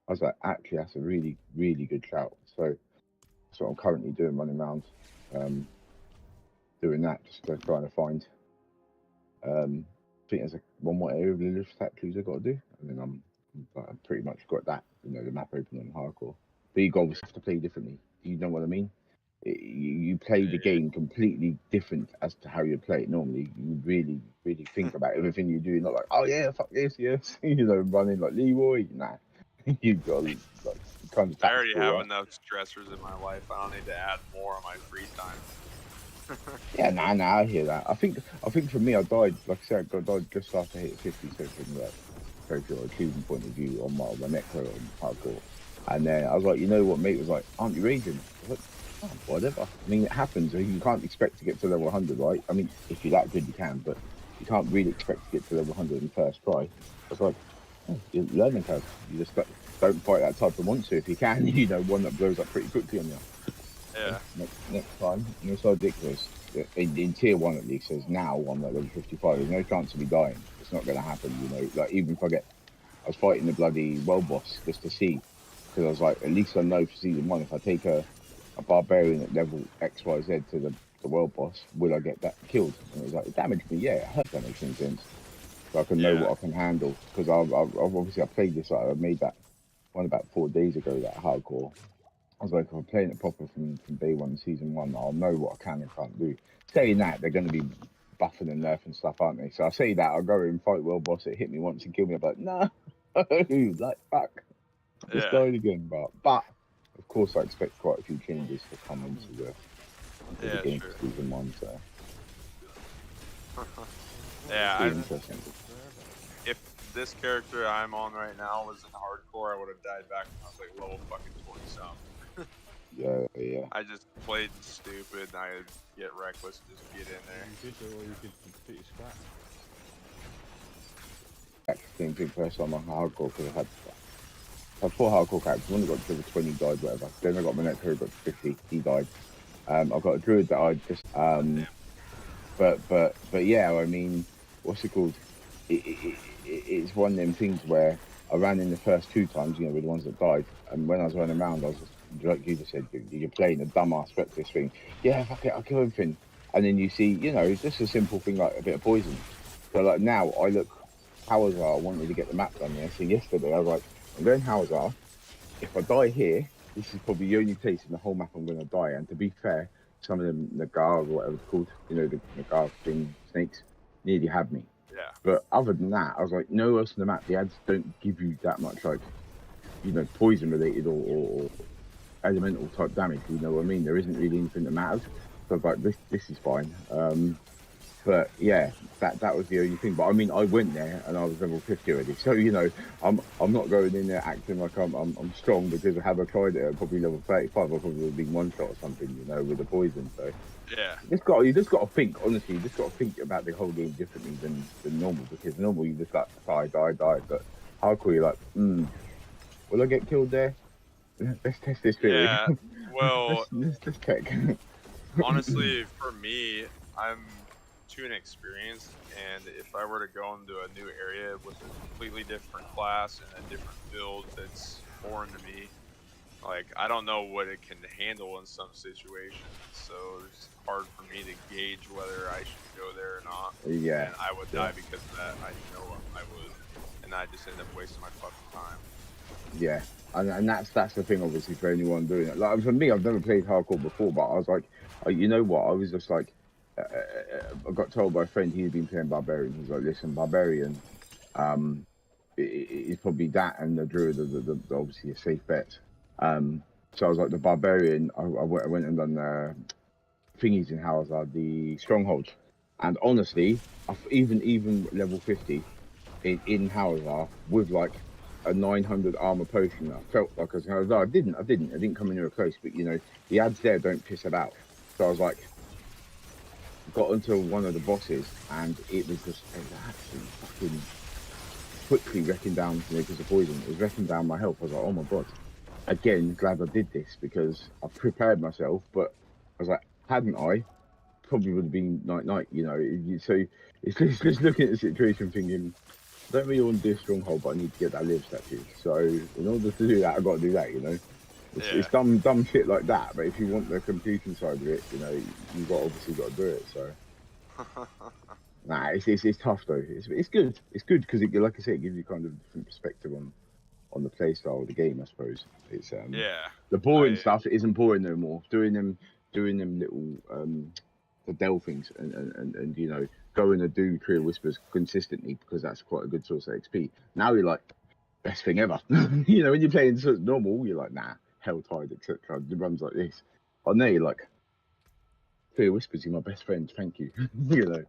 I was like, actually, that's a really really good shout. So that's what I'm currently doing, running around. Doing that, just trying to find. I think there's one more area of religious statues I've got to do, and then I'm pretty much got that. You know, the map open on hardcore, but you obviously have to play differently. Do you know what I mean? You play the game completely different as to how you play it normally. You really, really think about everything you do. Not like, oh yeah, fuck this, yes, you know, running like Leroy. Nah, you've got like kind of I already tactical, have right? enough stressors in my life. I don't need to add more on my free time. Yeah, nah, I hear that. I think for me, I died. Like I said, I died just after I hit 50, so it didn't work. trophy or achievement point of view on my necro on hardcore. And then I was like, you know what, mate was like, aren't you raging? I was like, oh, whatever. I mean, it happens. You can't expect to get to level 100, right? I mean, if you're that good, you can, but you can't really expect to get to level 100 in first try. I was like, oh, you're learning curve. You just don't fight that type of monster if you can. You know, one that blows up pretty quickly on you. Yeah. Next time, and it's so ridiculous. In tier 1 at least, there's now I'm at level 55. There's no chance of me dying. It's not going to happen, you know. Like, even if I was fighting the bloody world boss just to see, because I was like, at least I know for season 1, if I take a barbarian at level XYZ to the world boss, will I get that killed? And it was like, it damaged me, yeah, it hurt, that makes any sense. So I can know what I can handle, because I've obviously I played this, I made that one about 4 days ago, that hardcore. I was like, if I'm playing it proper from day 1, season 1, I'll know what I can and can't do. Saying that, they're going to be buffing and nerfing stuff, aren't they? So I say that, I'll go and fight world boss, it hit me once and kill me, I'm like, no, like, fuck, just died again. But of course I expect quite a few changes to come into the game for season 1, so. Yeah, interesting. if this character I'm on right now was in hardcore, I would have died back when I was like level fucking 20 something. Yeah. I just played stupid and I get reckless and just get in there. You could do, or you could completely scrap. Same thing first time on hardcore, because I had 4 hardcore characters. One that got to level 20, died, whatever. Then I got my next hero, got to 50, he died. I've got a druid that I just but yeah, I mean, what's it called? It's one of them things where I ran in the first 2 times, you know, with the ones that died, and when I was running around, I was just, like you just said, you're playing a dumbass reckless thing. Yeah, fuck it, I'll kill everything. And then you see, you know, just a simple thing like a bit of poison. So like now, I look, Howazar, I wanted to get the map done there. So yesterday, I was like, I'm going Howazar. If I die here, this is probably the only place in the whole map I'm going to die. And to be fair, some of them Nagar or whatever it's called, you know, the Nagar thing snakes nearly had me. Yeah. But other than that, I was like, nowhere else on the map, the ads don't give you that much, like, you know, poison related or elemental type damage. You know what I mean? There isn't really anything that matters. So I was like, this is fine. But yeah, that was the only thing. But I mean, I went there and I was level 50 already. So you know, I'm not going in there acting like I'm strong, because have I tried it at probably level 35, I probably would have been one shot or something, you know, with the poison. So Yeah. you just got to think, honestly, you just got to think about the whole game differently than normal, because normal you just like die. But hardcore, you're like, will I get killed there? Let's test this theory. Yeah. Well, let's check. honestly, for me, I'm too inexperienced, and if I were to go into a new area with a completely different class and a different build that's foreign to me, like, I don't know what it can handle in some situations, so it's hard for me to gauge whether I should go there or not. Yeah. And I would die because of that. I know I would, and I just end up wasting my fucking time. Yeah, and that's the thing, obviously, for anyone doing it. Like for me, I've never played hardcore before, but I was like, you know what? I was just like, I got told by a friend he'd been playing Barbarian. He's like, listen, Barbarian, it's probably that and the Druid are the obviously a safe bet. So I was like, the Barbarian, I went and done thingies in Howazar, the strongholds, and honestly, even level 50 in Howazar with like a 900 armor potion, I felt like I was Howazar. I didn't come anywhere close, but you know, the ads there don't piss about. So I was like, got into one of the bosses, and it was absolutely fucking quickly wrecking down, you know, because of poison. It was wrecking down my health. I was like, oh my god. Again, glad I did this, because I prepared myself, but I was like, hadn't I, probably would have been night, you know. So it's just looking at the situation thinking, I don't really want to do a stronghold, but I need to get that live statue. So in order to do that, I've got to do that, you know. It's dumb shit like that, but if you want the completion side of it, you know, you've obviously got to do it, so. Nah, it's tough though. It's good. It's good because it, like I said, it gives you kind of a different perspective on the play style of the game, I suppose. It's the boring stuff isn't boring no more. Doing them little the Dell things and you know, going to do Clear Whispers consistently, because that's quite a good source of XP. Now you're like, best thing ever. You know, when you're playing sort of normal, you're like, nah, Helltide, etc. The runs like this. On there, you're like, Clear Whispers, you're my best friend, thank you. You know,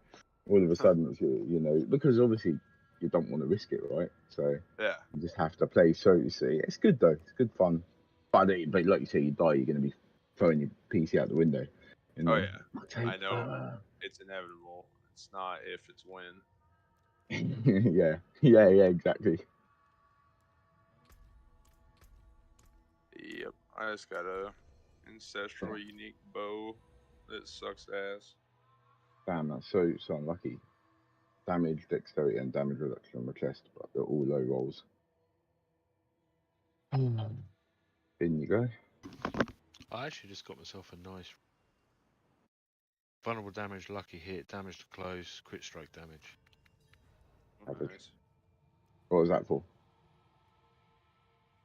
all of a sudden, it's, you know, because obviously you don't want to risk it, right? So Yeah. you just have to play. So you see, it's good though. It's good fun. But like you say, you die, you're going to be throwing your PC out the window. You know? Oh yeah. I know. It's inevitable. It's not if, it's when. yeah, exactly. Yep. I just got a ancestral unique bow that sucks ass. Damn, that's so unlucky. Damage, dexterity, and damage reduction on the chest, but they're all low rolls. In you go. I actually just got myself a nice vulnerable damage, lucky hit, damage to close, crit strike damage. Average. Nice. What was that for?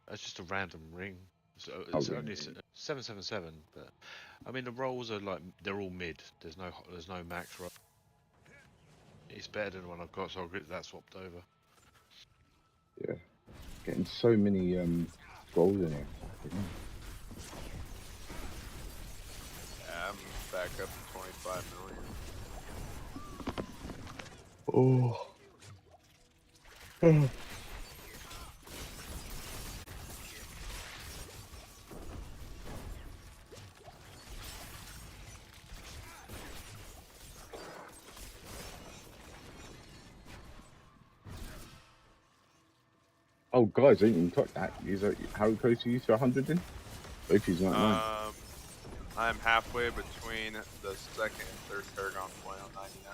That's just a random ring. So Oh, it's yeah. only 777, but I mean the rolls are like they're all mid. There's no max roll. It's better than the one I've got, so I'll get that swapped over. Yeah. Getting so many rolls in here. Yeah, I'm back up to 25 million. Oh. Oh, guys, I didn't even touch that. How close are you to 100 then? Both of you 99. I'm halfway between the second and third Paragon point on 99.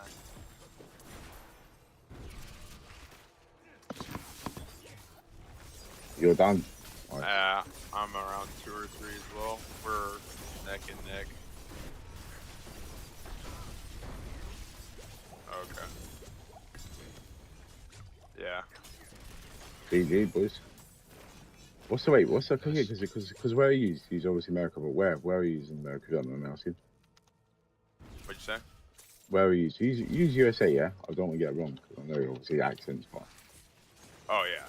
You're done. Right. I'm around 2 or 3 as well. We're neck and neck. Okay. Yeah. GG, boys. What's the wait? What's the here? Because where are you? He's obviously America, but where are you in America? I don't know. I'm asking. What'd you say? Where are you? So use USA, yeah. I don't want to get it wrong because I know obviously accents, but. Oh yeah.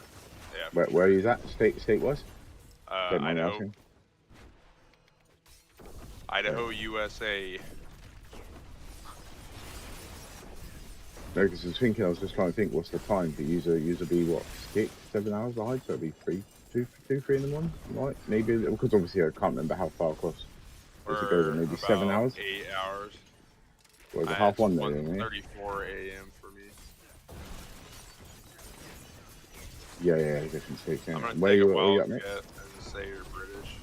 Yeah. Where are you at? State was? Idaho. Idaho, USA. No, because I was just trying to think, what's the time? The user be what, 6, 7 hours behind? So it'd be 3 in the morning, right? Maybe because obviously I can't remember how far across. Does it go to maybe 7 hours? 8 hours. Well, it's half one there, 1:34 a.m. for me. Yeah, different states. Yeah. I'm gonna Where take a you wild at, mate? guess and say you're British.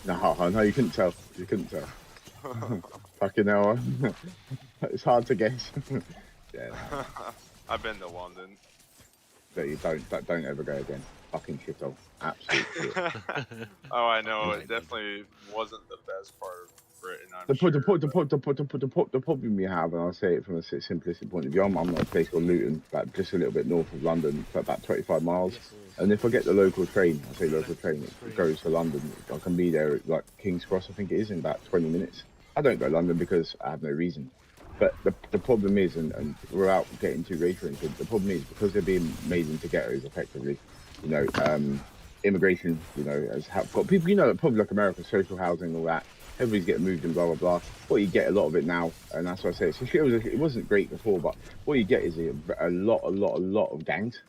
No, you couldn't tell. You couldn't tell. Fucking hell. It's hard to guess. Yeah. No. I've been to London. So you don't ever go again. Fucking shithole. Absolute shit. Oh, I know. It definitely wasn't the best part of Britain. The problem you have, and I'll say it from a simplistic point of view, I'm at a place called Luton, just a little bit north of London, for about 25 miles. And if I get the local train, I say local train, it goes to London. I can be there at like King's Cross, I think it is, in about 20 minutes. I don't go to London because I have no reason. But the problem is, and without getting too race-oriented, the problem is because they're being made into ghettos effectively, you know, immigration, you know, has got people, you know, probably like America, social housing, all that. Everybody's getting moved and blah blah blah. What you get a lot of it now, and that's what I say. So it wasn't great before, but what you get is a lot of gangs.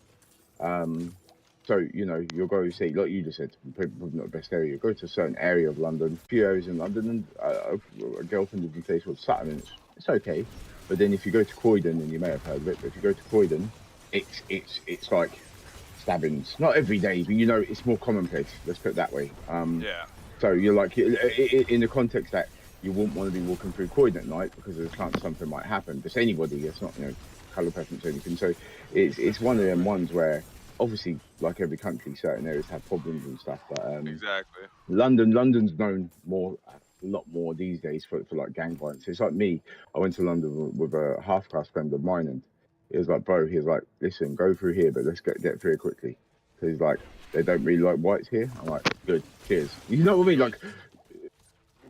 So you know, you'll go say, like you just said, probably not the best area. You go to a certain area of London, a few areas in London, and a girlfriend lives in a place called Sutton, and it's okay. But then if you go to Croydon, and you may have heard of it, but if you go to Croydon, it's like stabbings. Not every day, but you know, it's more commonplace. Let's put it that way. Yeah. So you're like, in the context that you wouldn't want to be walking through Croydon at night because there's a chance something might happen. Just anybody, it's not, you know, colour preference or anything. So it's one of them ones where obviously, like every country, certain areas have problems and stuff. But Exactly. London's known a lot more these days for like gang violence. It's like me. I went to London with a half-caste friend of mine, and he was like, bro, he was like, listen, go through here, but let's get through it quickly. Because he's like, they don't really like whites here. I'm like, good, cheers. You know what I mean? Like,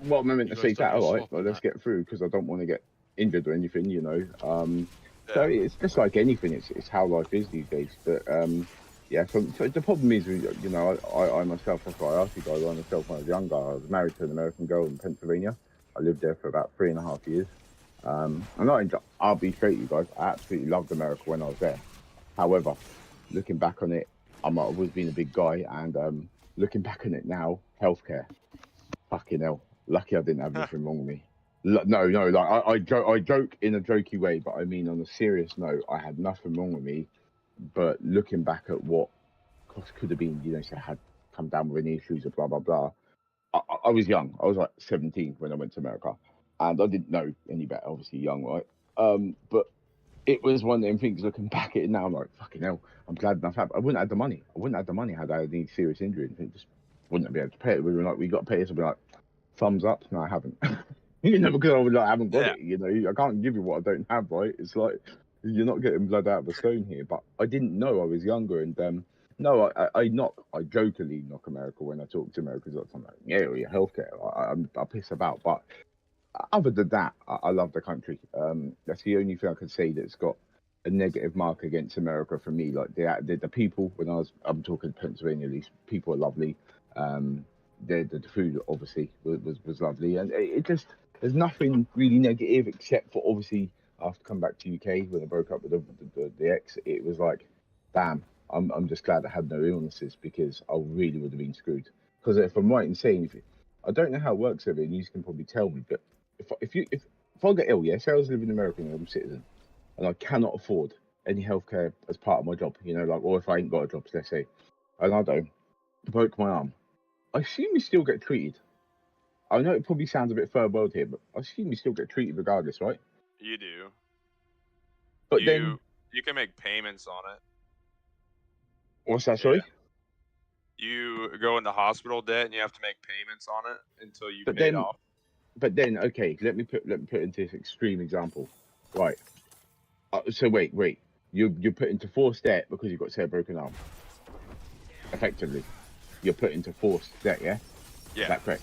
what am I meant to say? That all right? Well, let's get through because I don't want to get injured or anything, you know. So it's just like anything. It's how life is these days. But yeah. So the problem is, you know, I myself, that's why I asked you guys. I myself, when I was younger, I was married to an American girl in Pennsylvania. I lived there for about 3.5 years. And I'll be straight, you guys. I absolutely loved America when I was there. However, looking back on it, I've always been a big guy, and looking back on it now, healthcare, fucking hell, lucky I didn't have anything wrong with me. No, like I joke in a jokey way, but I mean on a serious note, I had nothing wrong with me. But looking back at what cost could have been, you know, so I had come down with any issues or blah blah blah. I was young. I was like 17 when I went to America, and I didn't know any better. Obviously young, right? But it was one of them things. Looking back at it now, I'm like, fucking hell. I'm glad enough. I wouldn't have the money. I wouldn't have the money had I had any serious injury. I just wouldn't be able to pay it. We were like, we got to pay this. I'd be like, thumbs up. No, I haven't. You know, because I would like, I haven't got it. You know, I can't give you what I don't have. Right? It's like you're not getting blood out of a stone here. But I didn't know. I was younger, and no, I jokingly knock America when I talk to Americans. I'm like, yeah, well, your healthcare. I piss about, but other than that, I love the country. That's the only thing I could say that's got a negative mark against America for me. Like the people, I'm talking Pennsylvania at least, people are lovely. The food obviously was lovely, and it just there's nothing really negative except for obviously after coming back to UK when I broke up with the ex, it was like, damn, I'm just glad I had no illnesses because I really would have been screwed. Because if I'm right in saying, I don't know how it works over here, and you can probably tell me, but if I get ill, yeah, say I was living in America and I'm a citizen, and I cannot afford any healthcare as part of my job, you know, like, or if I ain't got a job, let's say, and I don't, broke my arm, I assume you still get treated. I know it probably sounds a bit third world here, but I assume you still get treated regardless, right? You do. But then, you can make payments on it. what's that? Sorry. You go into hospital debt and you have to make payments on it until you But pay it then- off. But then, okay, let me put into this extreme example, right? So wait, you're put into forced debt because you've got say a broken arm. Effectively, you're put into forced debt, yeah. Yeah. Is that correct?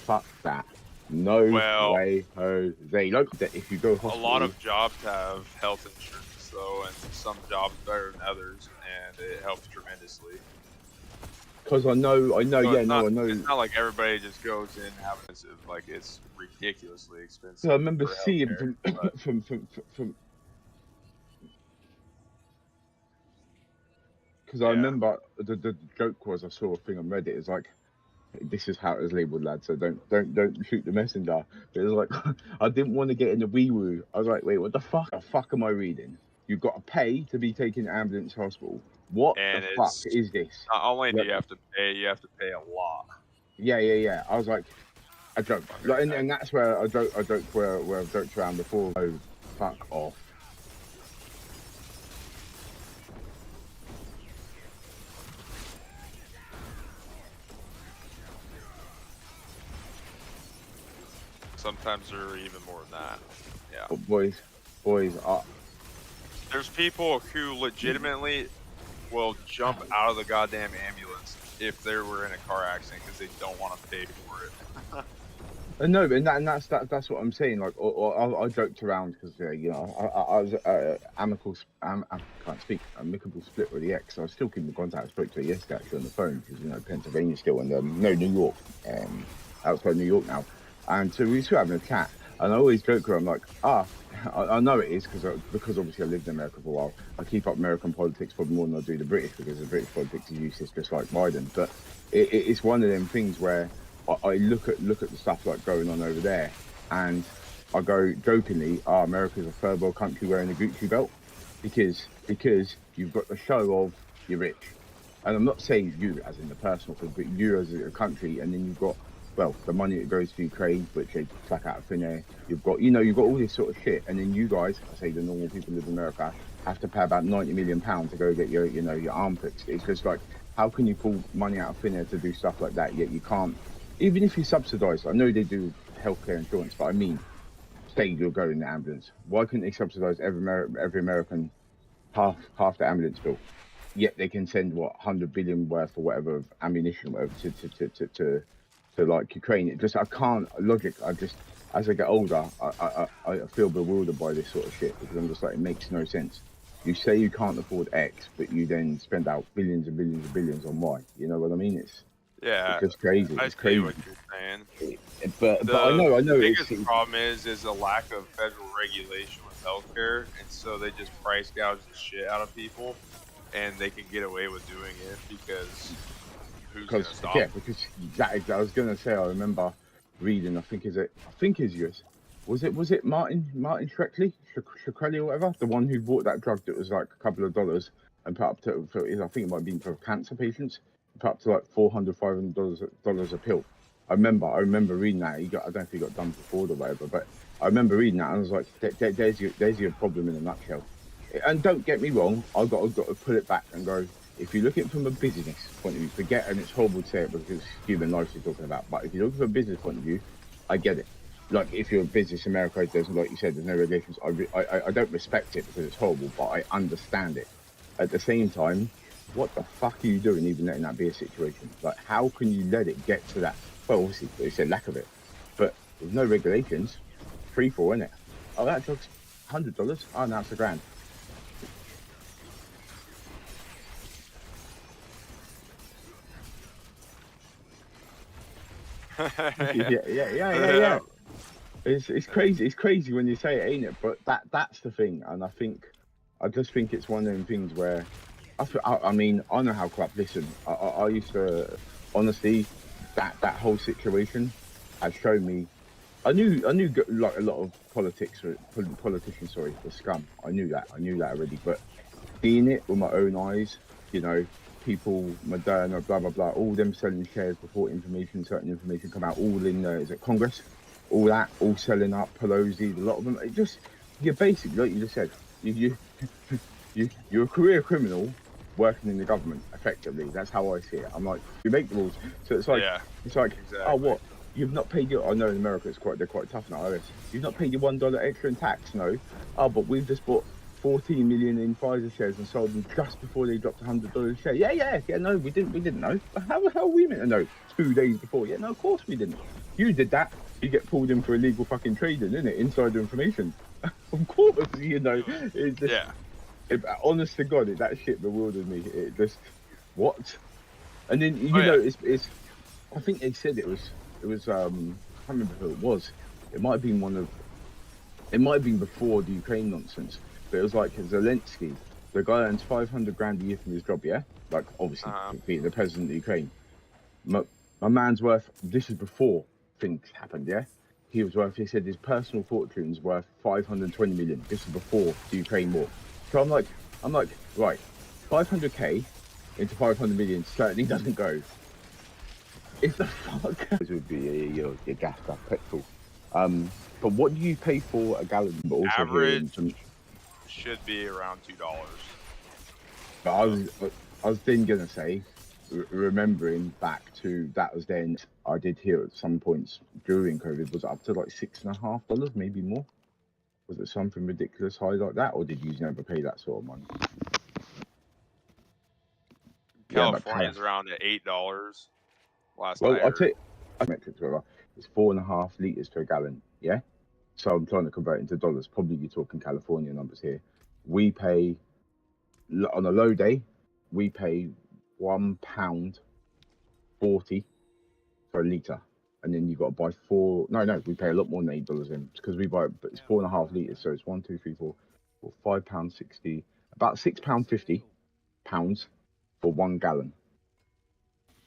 Fuck that. No way, Jose. Look, that if you go hospital, A lot of jobs have health insurance though, and some jobs better than others, and it helps tremendously. because I know, So yeah, no, I know. It's not like everybody just goes in having expensive, like it's ridiculously expensive. So I remember for seeing healthcare, from but- because I remember the joke was I saw a thing on Reddit. It's like, this is how it was labeled, lad. So don't shoot the messenger. But it was like I didn't want to get in the wee woo. I was like, wait, what the fuck? The fuck am I reading? You've got to pay to be taken to ambulance hospital. What And the fuck it's is this? not only do you have to pay, you have to pay a lot. Yeah. I was like, I joke, like, and that's where I joke where I've joked around before. Oh, fuck off. Sometimes they're even more than that. Yeah. But boys, There's people who legitimately will jump out of the goddamn ambulance if they were in a car accident because they don't want to pay for it. no, and that's what I'm saying. Like, or I joked around because you know I was amicable split with the ex. So I was still keeping contact. I spoke to her yesterday actually on the phone because you know Pennsylvania still and no New York, outside New York now. And so we were still having a chat, and I always joke with her. I'm like, I know it is because obviously I lived in America for a while. I keep up American politics probably more than I do the British because the British politics is useless, just like Biden. But it's one of them things where I look at the stuff like going on over there, and I go jokingly, America's a third world country wearing a Gucci belt because you've got the show of you're rich, and I'm not saying you as in the personal thing, but you as a country, and then you've got the money that goes to Ukraine, which they pluck out of thin air. You've got all this sort of shit, and then you guys, I say the normal people who live in America, have to pay about £90 million to go get your arm fixed. It's just like, how can you pull money out of thin air to do stuff like that? Yet you can't, even if you subsidise. I know they do healthcare insurance, but I mean, say you're going in the ambulance. Why couldn't they subsidise every American half the ambulance bill? Yet they can send 100 billion worth or whatever of ammunition, whatever to like Ukraine. It just I can't logic. I just as I get older, I feel bewildered by this sort of shit because I'm just like, it makes no sense. You say you can't afford X, but you then spend out billions and billions and billions on Y. You know what I mean? Yeah, It's just crazy. I It's see crazy. what you're saying. But I know The it's biggest problem is a lack of federal regulation with healthcare, and so they just price gouge the shit out of people, and they can get away with doing it because who's gonna stop them? because exactly. I was gonna say I remember reading. I think it's yours. Was it Martin Shkreli or whatever, the one who bought that drug that was like a couple of dollars and put up to I think it might have been for cancer patients, put up to like $400-$500 a pill. I remember reading that. I don't know if he got done for fraud or whatever, but I remember reading that and I was like, there's your problem in a nutshell. And don't get me wrong, I've got to put it back and go. If you look at it from a business point of view, forget, and it's horrible to say it because it's human life you're talking about, but if you look from a business point of view, I get it. Like if you're a business in America, there's, like you said, there's no regulations. I don't respect it because it's horrible, but I understand it. At the same time, what the fuck are you doing even letting that be a situation? Like how can you let it get to that? Well, obviously, it's a lack of it, but with no regulations, free for, innit? Oh, that drug's $100. Oh, now it's $1,000. Yeah. It's crazy. It's crazy when you say it, ain't it? But that's the thing, and I just think it's one of them things where I mean, I know how corrupt. Listen, I used to honestly that whole situation has shown me. I knew like a lot of politicians, sorry, were scum. I knew that already. But seeing it with my own eyes, you know, people, Moderna, blah blah blah, all them selling shares before certain information come out, all in is it Congress, all that, all selling up, Pelosi, a lot of them. It just, you're basically like you just said, you're a career criminal working in the government. Effectively, that's how I see it. I'm like, you make the rules, so it's like, Yeah, oh exactly. what? You've not paid your. I know in America they're quite tough now. You've not paid your $1 extra in tax, no. Oh, but we've just bought 14 million in Pfizer shares and sold them just before they dropped $100 a share. Yeah. No, we didn't know. But how the hell are we meant to know 2 days before? Yeah, no, of course we didn't. You did that. You get pulled in for illegal fucking trading, isn't it? Insider information. Of course, you know. It just, Yeah. honest to God, that shit bewildered me. It just, what? And then Oh you know, yeah. it's. I think they said it was. I can't remember who it was. It might have been It might have been before the Ukraine nonsense, but it was like Zelensky, the guy earns 500 grand a year from his job, yeah? Like, obviously, Uh-huh. being the president of Ukraine. My man's worth, this is before things happened, yeah? He said his personal fortune's worth 520 million. This is before the Ukraine war. So I'm like, right, 500k into 500 million certainly doesn't go. If the fuck this would be your gas stuff, petrol. But what do you pay for a gallon? But also hearing Average from, should be around $2. but I was then gonna say, remembering back to that was then I did hear at some points during COVID was up to like $6.50, maybe more. Was it something ridiculous high like that, or did you never pay that sort of money? Yeah, but California's around at $8 last well, I I'll heard. take metrics whatever. It's 4.5 liters per gallon. Yeah. So I'm trying to convert it into dollars. Probably you're talking California numbers here. We pay on a low day, we pay £1.40 for a litre. And then you got to buy four. No, we pay a lot more than $8 in because we buy, but it's 4.5 liters. So it's 1, 2, 3, 4, £5.60, about £6.50 for 1 gallon.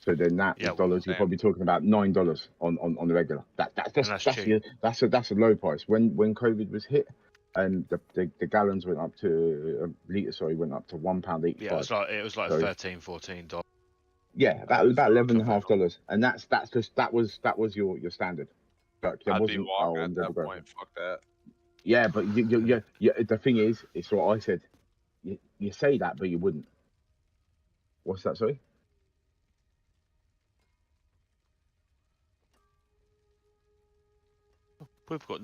So then that Yeah, is dollars. You're Damn. probably talking about $9 on the regular. that's cheap. That's a low price. When COVID was hit, and the gallons went up to litre, sorry, went up to Yeah, it £1.85. was like So $13-14. yeah, about Equivalent. $11.50, and that was your standard. Like there I'd be wasn't, walking oh, at I'm gonna that go. point. Fuck that. Yeah, but the thing is, it's what I said. You say that, but you wouldn't. What's that? Sorry. We've got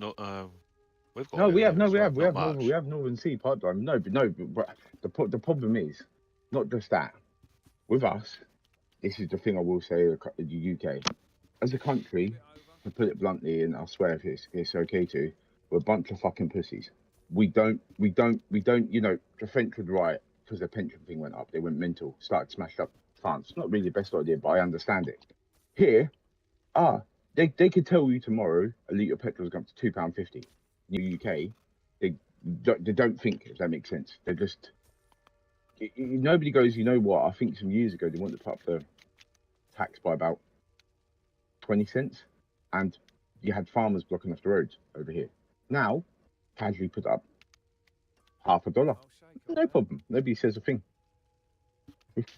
we've got No, oil we have here no, as well. Not we much. have Northern Sea pipeline. But the problem is not just that. With us, this is the thing I will say. The UK, as a country, to put it bluntly, and I swear if it's okay to, we're a bunch of fucking pussies. We don't. The French would riot because the pension thing went up. They went mental, started smashed up France. Not really the best idea, but I understand it. Here, they could tell you tomorrow a litre of petrol is going to £2.50. In the UK, they don't think, if that makes sense. They're just nobody goes, you know what? I think some years ago they wanted to put up the tax by about 20 cents, and you had farmers blocking off the roads over here. Now, casually put up $0.50. No problem. Nobody says a thing.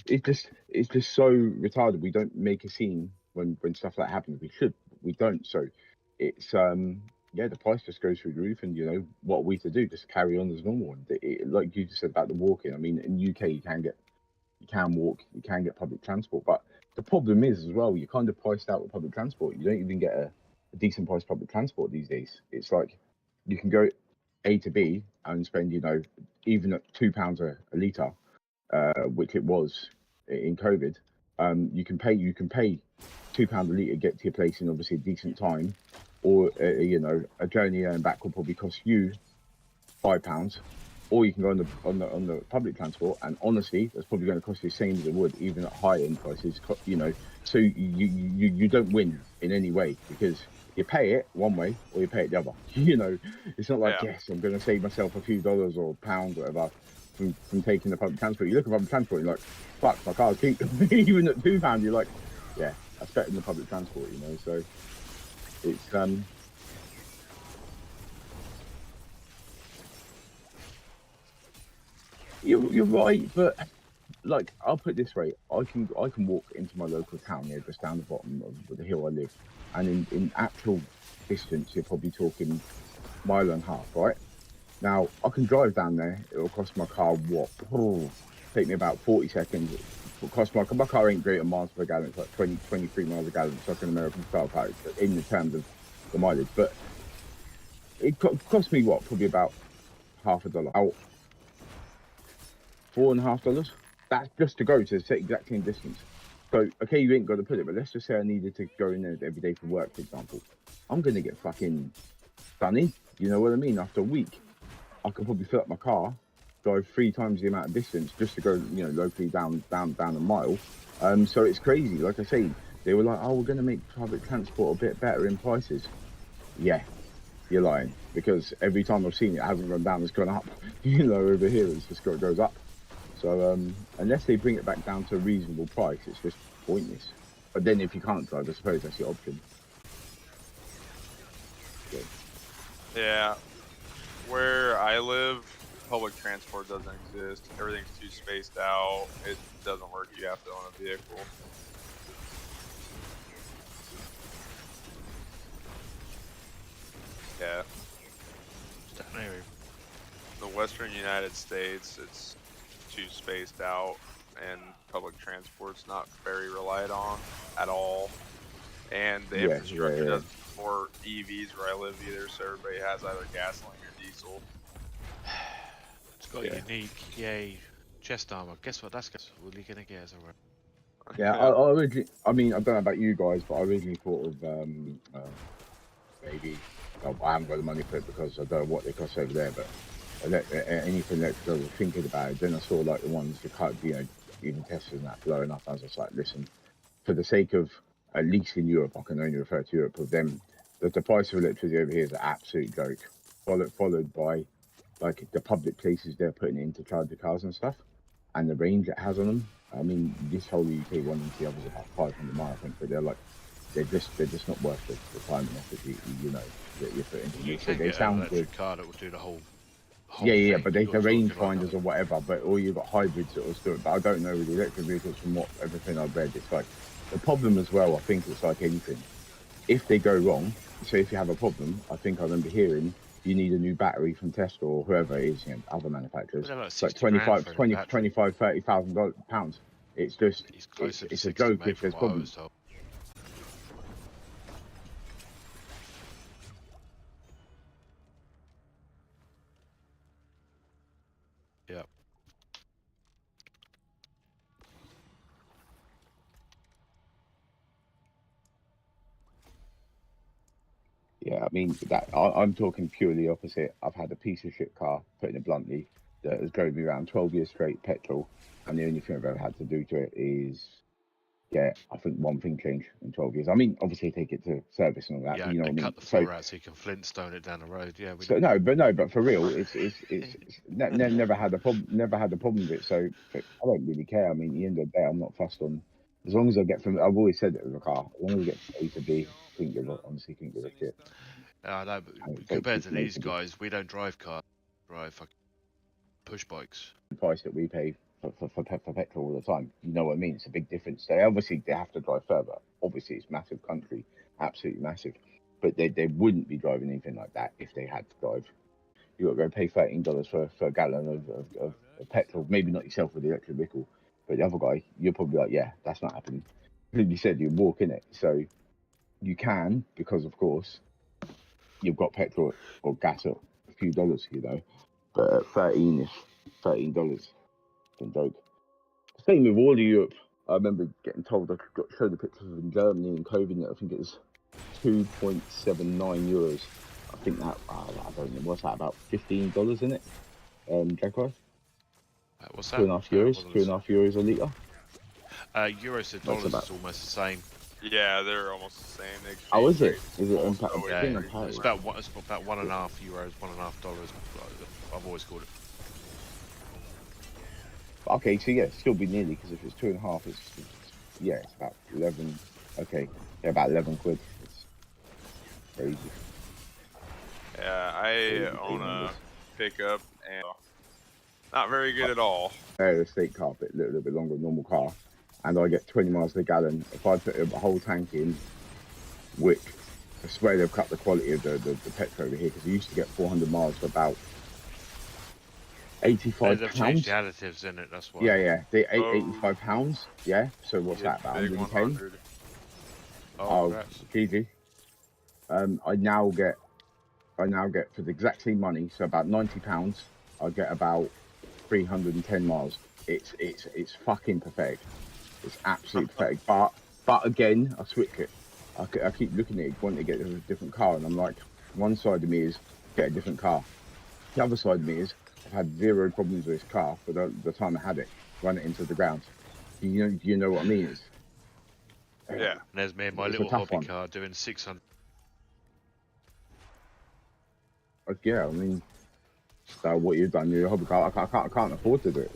It's just so retarded. We don't make a scene when stuff like that happens. We don't. So it's yeah, the price just goes through the roof, and you know what are we to do? Just carry on as normal. And like you just said about the walking. I mean, in UK you can walk, you can get public transport, but the problem is as well, you're kind of priced out with public transport. You don't even get a decent price public transport these days. It's like you can go A to B and spend, you know, even at £2 a litre, which it was in COVID. You can pay £2 a litre, get to your place in obviously a decent time, or you know, a journey there and back will probably cost you £5, or you can go on the public transport, and honestly, that's probably going to cost you the same as it would even at high end prices. You know, so you don't win in any way, because you pay it one way or you pay it the other. You know, it's not like yes, I'm going to save myself a few dollars or pounds or whatever from taking the public transport. You look at public transport, you're like, fuck, my car's cheap. Even at £2, you're like, yeah, that's better than the public transport. You know, so it's You're right, but like I'll put it this way, I can walk into my local town here, just down the bottom of the hill I live, and in actual distance you're probably talking mile and a half, right? Now I can drive down there. It'll cost my car take me about 40 seconds. It'll cost my car ain't great on miles per gallon. It's like 23 miles a gallon. It's like an American style car in the terms of the mileage, but it cost me what, probably about $50. Out $4.50. That's just to go to the exact same distance. So, okay, you ain't got to put it, but let's just say I needed to go in there every day for work, for example. I'm going to get fucking sunny. You know what I mean? After a week, I could probably fill up my car, drive 3 times the amount of distance just to go, you know, locally down a mile. So it's crazy. Like I say, they were like, oh, we're going to make public transport a bit better in prices. Yeah, you're lying, because every time I've seen it, it hasn't gone down, it's gone up. You know, over here, it's just goes up. So unless they bring it back down to a reasonable price, it's just pointless. But then if you can't drive, I suppose that's the option. Yeah, where I live, public transport doesn't exist. Everything's too spaced out. It doesn't work. You have to own a vehicle. Yeah. The Western United States, it's too spaced out, and public transport's not very relied on at all. And the infrastructure doesn't support EVs where I live either, so everybody has either gasoline or diesel. It's got a unique, chest armor. Guess what? That's what you're gonna get as a rope. Yeah, I originally, I mean, I don't know about you guys, but I originally thought of maybe, I haven't got the money for it because I don't know what they cost over there, but anything that I was thinking about it, then I saw like the ones that cut, you know, even Teslas and that blowing up. I was just like, listen, for the sake of, at least in Europe, I can only refer to Europe, with them, the price of electricity over here is an absolute joke. Followed by like the public places they're putting in to charge the cars and stuff, and the range it has on them. I mean, this whole UK one into the other is about 500 miles, I think, but they're just not worth the time and effort you know that you're putting. You So can they get sound an electric good. car that will do the whole Yeah, thing. but they You're the range talking like finders or whatever, or you've got hybrids that will do it. But I don't know with the electric vehicles, from what everything I've read, it's like the problem as well. I think it's like anything. If they go wrong, so if you have a problem, I think I remember hearing you need a new battery from Tesla or whoever it is, you know, other manufacturers. They're like It's like 60 grand for a new battery. £30,000. It's just, It's closer to it's a 60, joke mate, if from there's what I was problems. told. Yeah. Yeah, I mean, I'm talking purely opposite. I've had a piece of shit car, putting it bluntly, that has drove me around 12 years straight, petrol, and the only thing I've ever had to do to it is yeah, I think one thing changed in 12 years. I mean, obviously take it to service and all that. Yeah, But you know what I and mean? cut the floor out so you can flintstone it down the road. Yeah, we So but for real, it's never had a problem. Never had a problem with it. So but I don't really care. I mean, at the end of the day, I'm not fussed on. As long as I get from, I've always said it with a car. As long as I get from A to B, couldn't give a, honestly couldn't give a shit. I know, but And it compared takes to from A these to B. guys, we don't drive cars, we drive fucking push bikes. The price that we pay for petrol all the time. You know what I mean? It's a big difference. They obviously they have to drive further. Obviously, it's massive country, absolutely massive. But they wouldn't be driving anything like that if they had to drive. You got to go pay $13 for a gallon of petrol. Maybe not yourself with the electric vehicle, but the other guy, you're probably like, yeah, that's not happening. You said you walk in it, so you can because of course you've got petrol or gas at a few dollars, you know. But at $13, don't joke. Same with all of Europe. I remember getting told I got showed the pictures in Germany and COVID. I think it was 2.79 euros. I think that I don't know what's that about $15 in it. Jaguar, What's two that? and a half Sorry, I euros, wasn't €2.5 a litre. Euros to That's dollars about- is almost the same. Yeah, they're almost the same. They Oh, is it? exchange Is it almost impact? always Yeah, thing pretty of it's power? much. about €1.5, $1.5. I've always called it. Okay, so yeah, still be nearly because if it's 2.5, it's yeah, it's about 11. Okay, yeah, about 11 quid. It's crazy. Yeah, I Crazy own a numbers. pickup and not very good at all. A state car, a little bit longer than normal car, and I get 20 miles per gallon. If I put a whole tank in, which I swear they've cut the quality of the petrol over here because we used to get 400 miles for about £85. They've changed the additives in it, that's why. Yeah, they Oh. £85. Yeah, so what's You that get about? the big 110? 100. Oh, congrats. GG. I now get for the exact same money, so about £90. I get about 310 miles. It's fucking pathetic. It's absolutely pathetic. But again, I switch it. I keep looking at it, wanting to get a different car, and I'm like, one side of me is get a different car. The other side of me is I've had zero problems with this car for the time I had it. Run it into the ground. Do you know what I mean? It's, Yeah. And there's me and my It's a little tough hobby one. car doing 600. Yeah, I mean, what you've done, your hobby car, I can't afford to do it.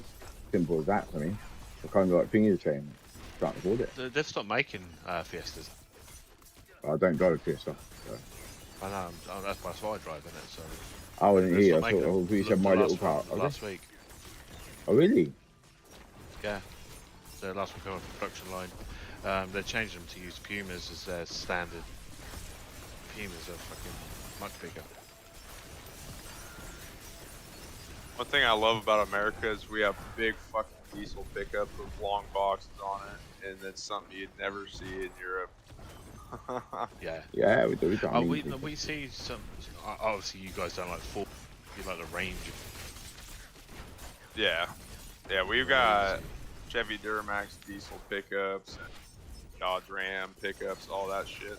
Simple as that for me. I kind of like finger chain. Can't afford it. They've stopped making Fiestas. I don't drive a Fiesta. So. I know, that's why I drive in it, so. I wasn't They've here. I stopped thought making you said my little car. last week. Oh, really? Yeah. So last week on the production line. They're changing them to use Pumas as their standard. Pumas are fucking much bigger. One thing I love about America is we have big fucking diesel pickups with long boxes on it, and that's something you'd never see in Europe. Yeah. Yeah, we do. Oh, we see some. Obviously, you guys don't like Ford. You like the range. Yeah, we've got Chevy Duramax diesel pickups and Dodge Ram pickups, all that shit.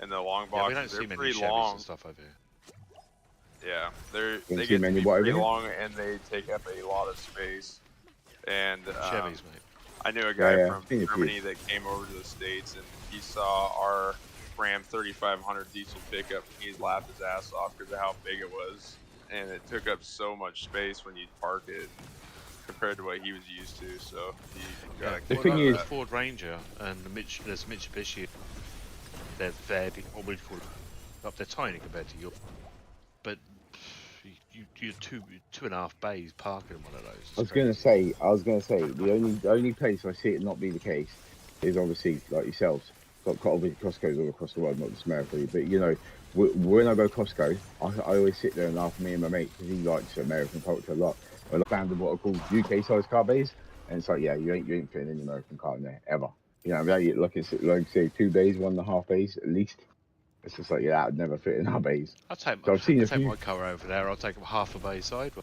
And the long Yeah, we boxes, don't see they're many pretty Chevys long. and stuff over here. Yeah, see they get to many be what over pretty here? long and they take up a lot of space. And Chevys, mate. I knew a guy Yeah, from seen a few. Germany that came over to the States and he saw our Ram 3500 diesel pickup and he laughed his ass off because of how big it was. And it took up so much space when you'd park it compared to what he was used to. So he got The a thing is- the Ford Ranger and there's Mitsubishi. They're fairly, what would you call it? They're tiny compared to yours. But you're two and a half bays parking in one of those. I was gonna say, the only place I see it not be the case is obviously like yourselves. Got obviously Costco's all across the world, not just America. But you know, when I go Costco, I always sit there and laugh at me and my mate because he likes American culture a lot. I found what are called UK-sized car bays, and it's like, yeah, you ain't fitting any American car in there ever. You know, like it's like say 2 bays, 1.5 bays at least. It's just like, yeah, I'd never fit in our bays. I'll take So I've seen a take few. my car over there. I'll take half a bay side.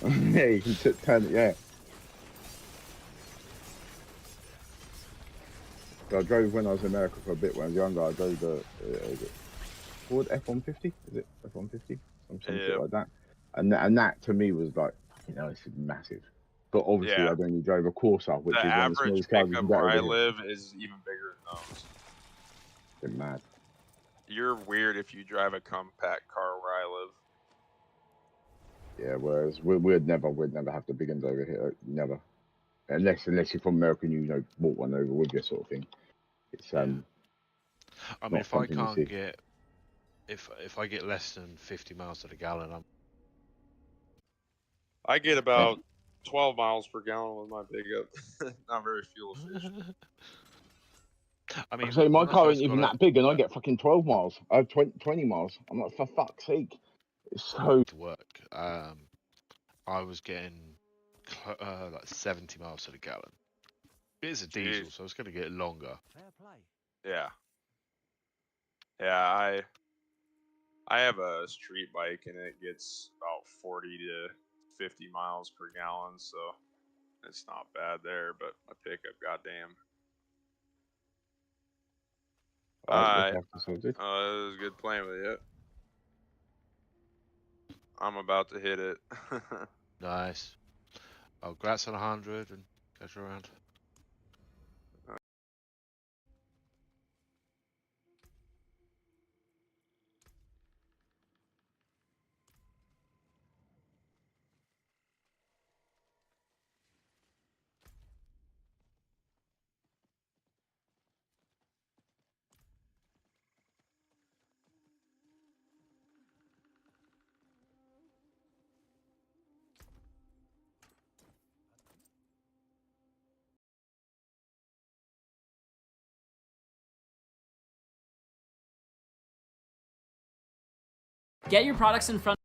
Yeah, you can turn it, yeah. So I drove when I was in America for a bit when I was younger. I drove the is it Ford F-150. Is it F-150? Some shit Yeah. like that. And that to me was like, you know, it's massive. But obviously, Yeah. I'd only drove a Corsa, which The is one of the average smallest cars you pickup can get where I over here. live is even bigger than those. They're mad. You're weird if you drive a compact car where I live. Yeah, whereas we'd never have the big ones over here. Never. Unless you're from America and you bought one over with you, sort of thing. It's I mean, not if I something you can't see. get, if I get less than 50 miles to the gallon, I'm I get about 12 miles per gallon with my pickup. Not very fuel efficient. I mean, So my when I car ain't first got even it, that big, and I get fucking 12 miles. I have 20 miles. I'm like, for fuck's sake. It's so. to work, I was getting like 70 miles to the gallon. It is a diesel, Jeez. so it's going to get longer. Yeah. Yeah, I have a street bike and it gets about 40 to 50 miles per gallon, so it's not bad there, but my pickup, goddamn. Alright. Look after something. It was good playing with you. I'm about to hit it. Nice. Oh, congrats on 100 and catch you around. Get your products in front